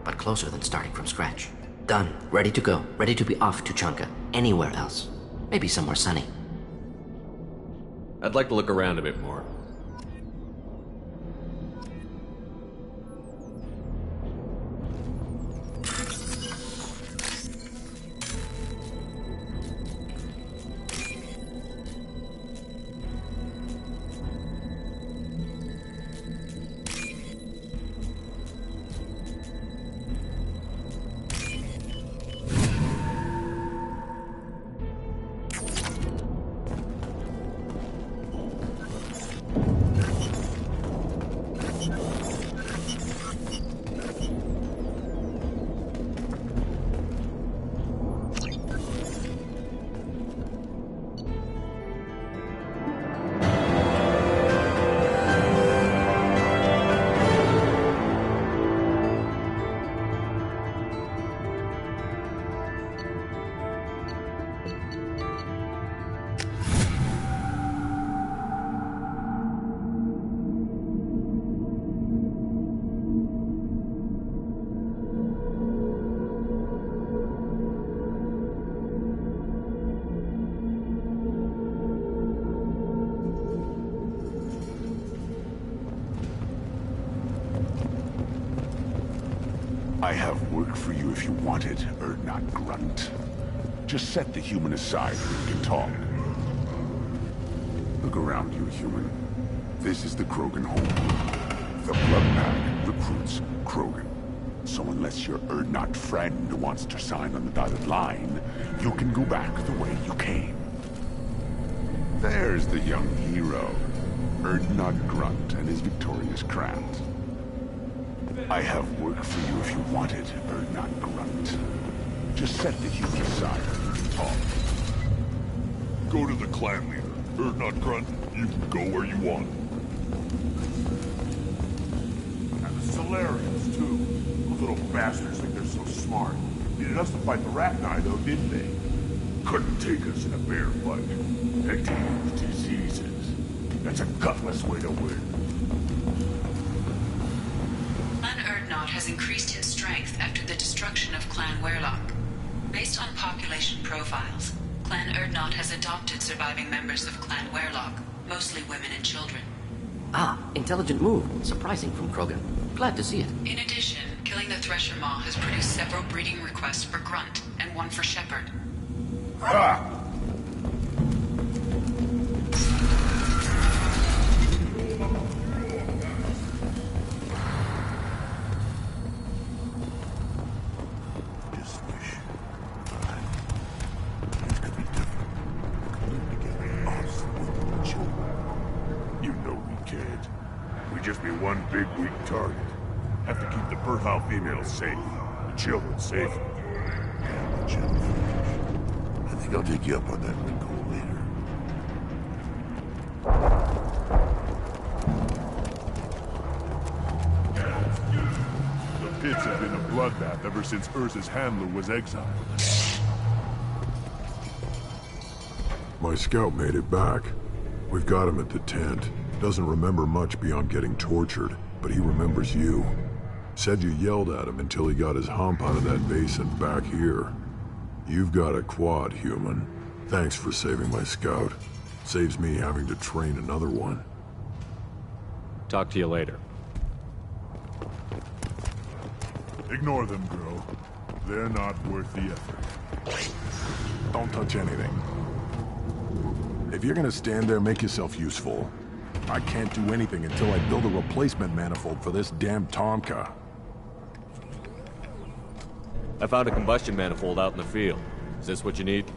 but closer than starting from scratch. Done. Ready to go. Ready to be off to Chanka. Anywhere else. Maybe somewhere sunny. I'd like to look around a bit more. I have work for you if you want it, Urdnot Grunt. Just set the human aside and we can talk. Look around you, human. This is the Krogan home. The Blood Pack recruits Krogan. So unless your Urdnot friend wants to sign on the dotted line, you can go back the way you came. There's the young hero, Urdnot Grunt and his victorious crowns. I have work for you if you want it, Urdnot Grunt. Just set the human aside and talk. Go to the clan leader, Urdnot Grunt. You can go where you want. And the Solarians, too. Those little bastards think they're so smart. Needed us to fight the Rachni, though, didn't they? Couldn't take us in a bear fight. Had to use diseases. That's a gutless way to win. Clan Urdnot has increased in strength after the destruction of Clan Werlock. Based on population profiles, Clan Urdnot has adopted surviving members of Clan Werlock, mostly women and children. Ah, intelligent move. Surprising from Krogan. Glad to see it. In addition, killing the Thresher Maw has produced several breeding requests for Grunt, and one for Shepard. Ah! One big weak target. Have to keep the fertile females safe. The children safe. Damn the jellyfish. I think I'll take you up on that recall later. The pits have been a bloodbath ever since Urza's handler was exiled. My scout made it back. We've got him at the tent. Doesn't remember much beyond getting tortured, but he remembers you. Said you yelled at him until he got his hump out of that basin back here. You've got a quad, human. Thanks for saving my scout. Saves me having to train another one. Talk to you later. Ignore them, girl. They're not worth the effort. Don't touch anything. If you're gonna stand there, make yourself useful. I can't do anything until I build a replacement manifold for this damn Tomka. I found a combustion manifold out in the field. Is this what you need?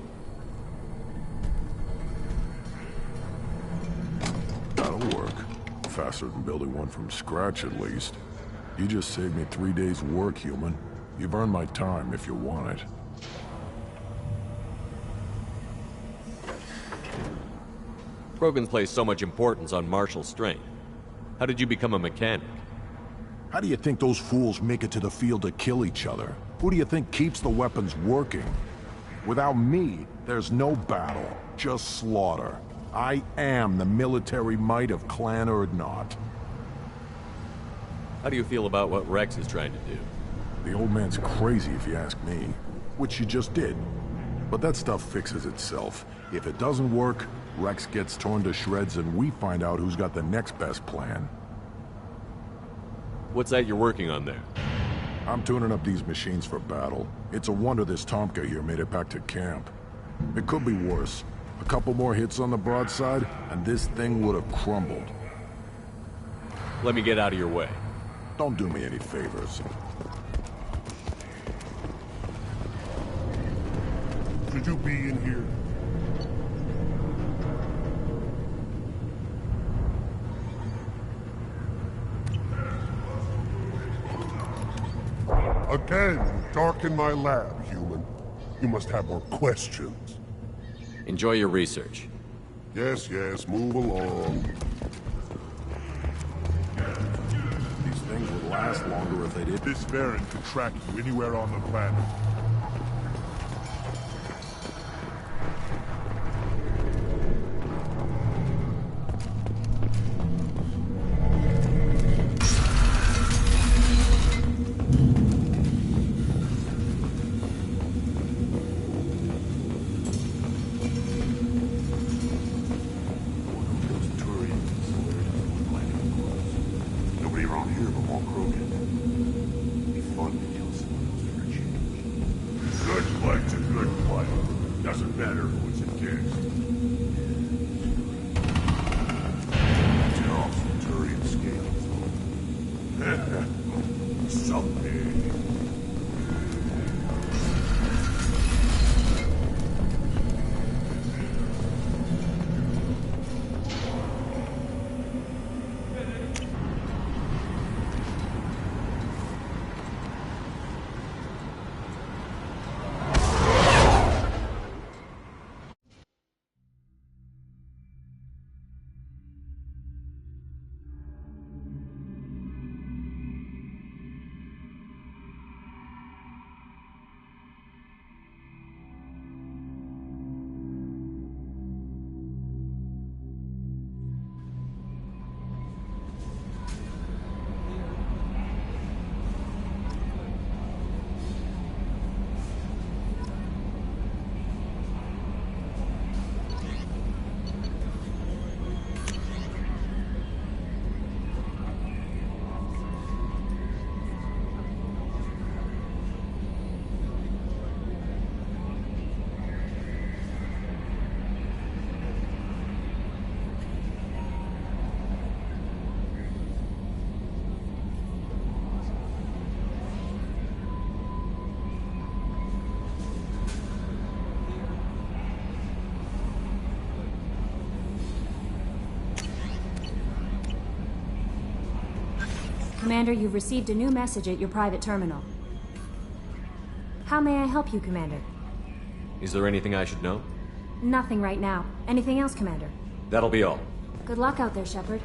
That'll work. Faster than building one from scratch, at least. You just saved me 3 days' work, human. You've earned my time if you want it. Krogan's placed so much importance on martial strength. How did you become a mechanic? How do you think those fools make it to the field to kill each other? Who do you think keeps the weapons working? Without me, there's no battle, just slaughter. I am the military might of Clan Urdnot. How do you feel about what Rex is trying to do? The old man's crazy if you ask me, which you just did. But that stuff fixes itself. If it doesn't work, Rex gets torn to shreds and we find out who's got the next best plan. What's that you're working on there? I'm tuning up these machines for battle. It's a wonder this Tomka here made it back to camp. It could be worse. A couple more hits on the broadside, and this thing would have crumbled. Let me get out of your way. Don't do me any favors. Should you be in here? Again, darken my lab, human. You must have more questions. Enjoy your research. Yes, yes, move along. These things would last longer if they did. This Baron could track you anywhere on the planet. Commander, you've received a new message at your private terminal. How may I help you, Commander? Is there anything I should know? Nothing right now. Anything else, Commander? That'll be all. Good luck out there, Shepard.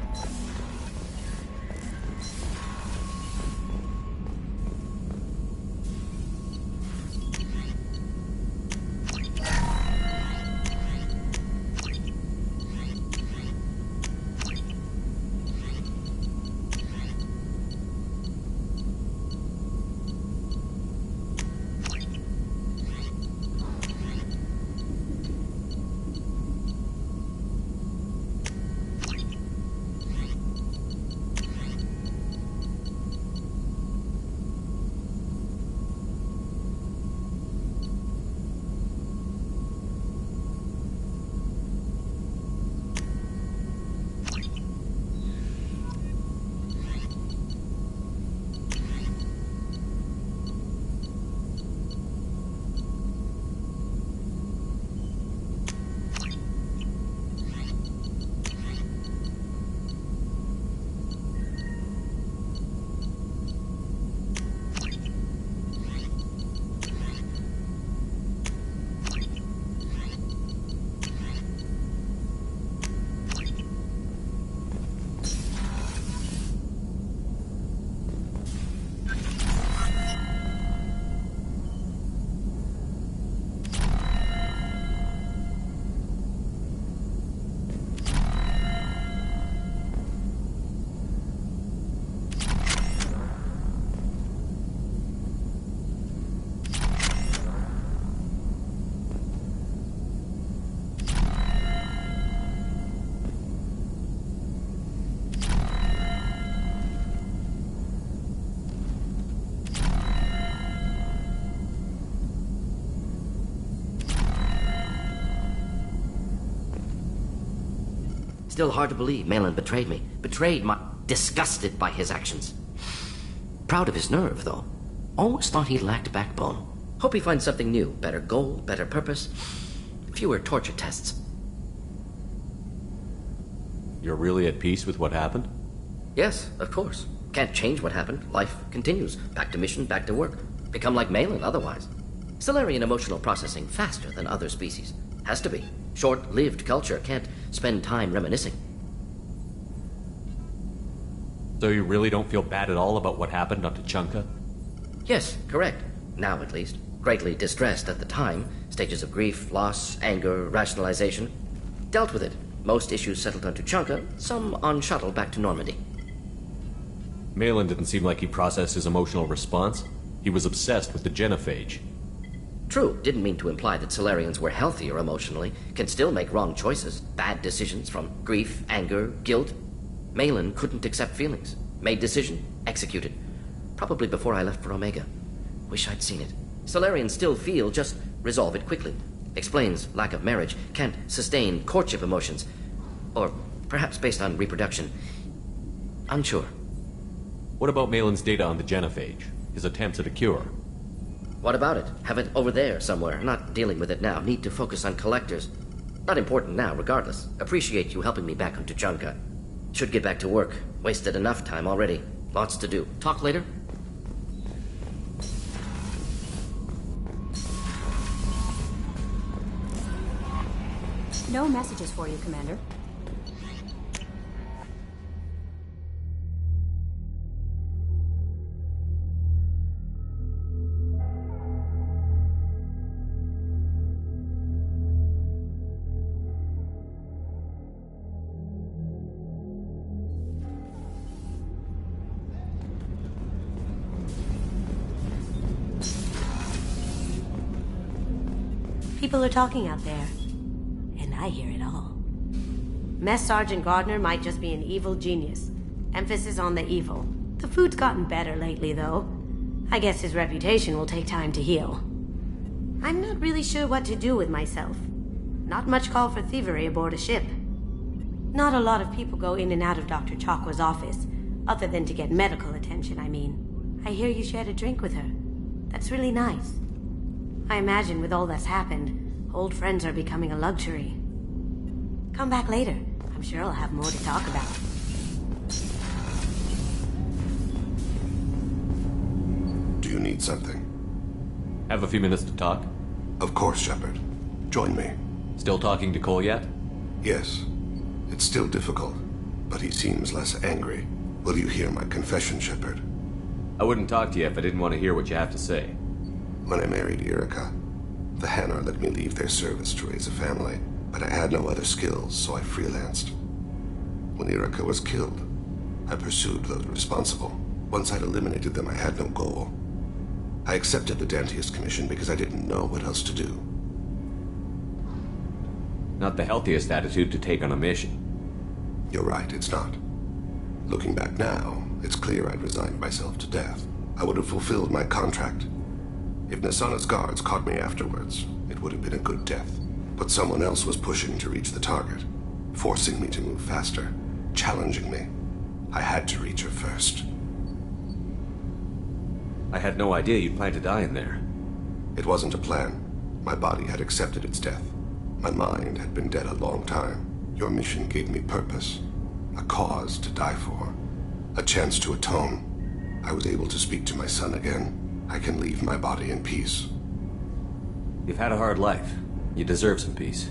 Still hard to believe Malin betrayed me. Disgusted by his actions. Proud of his nerve, though. Always thought he lacked backbone. Hope he finds something new. Better goal, better purpose. Fewer torture tests. You're really at peace with what happened? Yes, of course. Can't change what happened. Life continues. Back to mission, back to work. Become like Malin otherwise. Solarian emotional processing faster than other species. Has to be. Short-lived culture can't spend time reminiscing. So you really don't feel bad at all about what happened on Tuchanka? Yes, correct. Now at least. Greatly distressed at the time. Stages of grief, loss, anger, rationalization. Dealt with it. Most issues settled on Tuchanka, some on shuttle back to Normandy. Malin didn't seem like he processed his emotional response. He was obsessed with the genophage. True, didn't mean to imply that Solarians were healthier emotionally, can still make wrong choices, bad decisions from grief, anger, guilt. Malin couldn't accept feelings. Made decision, executed. Probably before I left for Omega. Wish I'd seen it. Solarians still feel, just resolve it quickly. Explains lack of marriage, can't sustain courtship emotions. Or perhaps based on reproduction. Unsure. What about Malin's data on the genophage? His attempts at a cure? What about it? Have it over there somewhere. Not dealing with it now. Need to focus on collectors. Not important now, regardless. Appreciate you helping me back on Tuchanka. Should get back to work. Wasted enough time already. Lots to do. Talk later? No messages for you, Commander. People are talking out there, and I hear it all. Mess Sergeant Gardner might just be an evil genius. Emphasis on the evil. The food's gotten better lately, though. I guess his reputation will take time to heal. I'm not really sure what to do with myself. Not much call for thievery aboard a ship. Not a lot of people go in and out of Dr. Chakwa's office, other than to get medical attention, I mean. I hear you shared a drink with her. That's really nice. I imagine with all that's happened, old friends are becoming a luxury. Come back later. I'm sure I'll have more to talk about. Do you need something? Have a few minutes to talk? Of course, Shepard. Join me. Still talking to Cole yet? Yes. It's still difficult, but he seems less angry. Will you hear my confession, Shepard? I wouldn't talk to you if I didn't want to hear what you have to say. When I married Erica, the Hanar let me leave their service to raise a family, but I had no other skills, so I freelanced. When Erica was killed, I pursued those responsible. Once I'd eliminated them, I had no goal. I accepted the Dantius commission because I didn't know what else to do. Not the healthiest attitude to take on a mission. You're right, it's not. Looking back now, it's clear I'd resigned myself to death. I would have fulfilled my contract. If Nasana's guards caught me afterwards, it would have been a good death. But someone else was pushing to reach the target, forcing me to move faster, challenging me. I had to reach her first. I had no idea you'd plan to die in there. It wasn't a plan. My body had accepted its death. My mind had been dead a long time. Your mission gave me purpose, a cause to die for, a chance to atone. I was able to speak to my son again. I can leave my body in peace. You've had a hard life. You deserve some peace.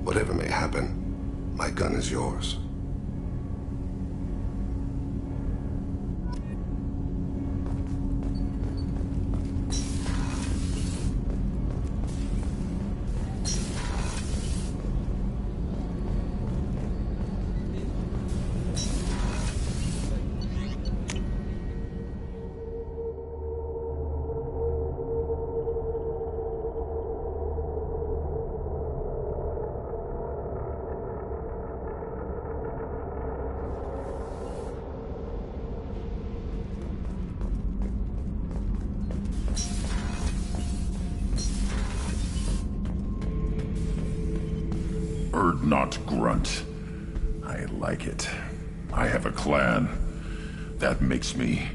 Whatever may happen, my gun is yours. Urdnot grunt. I like it. I have a clan. That makes me...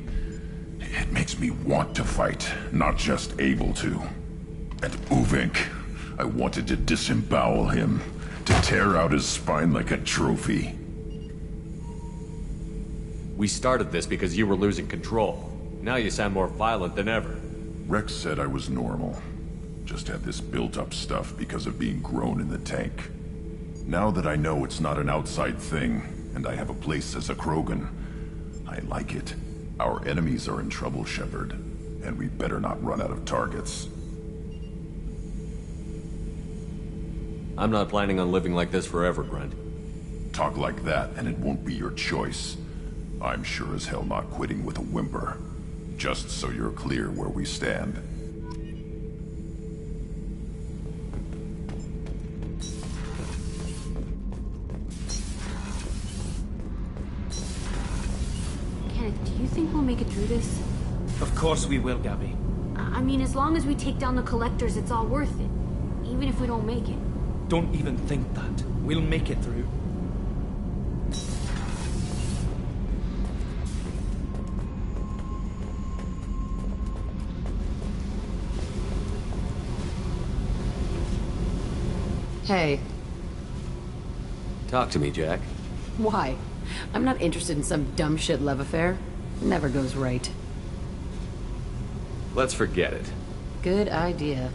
It makes me want to fight, not just able to. And Uvink, I wanted to disembowel him, to tear out his spine like a trophy. We started this because you were losing control. Now you sound more violent than ever. Rex said I was normal. Just had this built-up stuff because of being grown in the tank. Now that I know it's not an outside thing, and I have a place as a Krogan, I like it. Our enemies are in trouble, Shepard, and we better not run out of targets. I'm not planning on living like this forever, Grunt. Talk like that, and it won't be your choice. I'm sure as hell not quitting with a whimper. Just so you're clear where we stand. Kenneth, do you think we'll make it through this? Of course we will, Gabby. I mean, as long as we take down the collectors, it's all worth it. Even if we don't make it. Don't even think that. We'll make it through. Hey. Talk to me, Jack. Why? I'm not interested in some dumb shit love affair. Never goes right. Let's forget it. Good idea.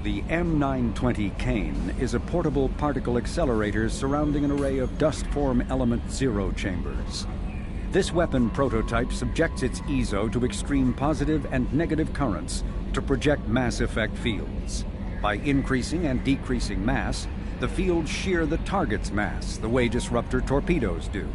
The M920 Kane is a portable particle accelerator surrounding an array of dust-form element zero chambers. This weapon prototype subjects its EZO to extreme positive and negative currents to project mass effect fields. By increasing and decreasing mass, the fields shear the target's mass, the way disruptor torpedoes do.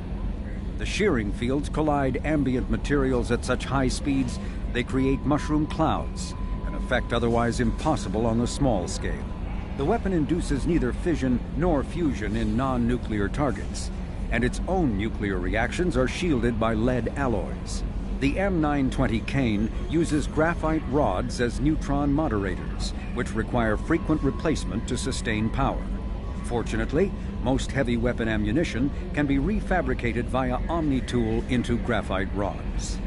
The shearing fields collide ambient materials at such high speeds they create mushroom clouds, an effect otherwise impossible on the small scale. The weapon induces neither fission nor fusion in non-nuclear targets, and its own nuclear reactions are shielded by lead alloys. The M920 Kane uses graphite rods as neutron moderators, which require frequent replacement to sustain power. Fortunately, most heavy weapon ammunition can be refabricated via Omni-Tool into graphite rods.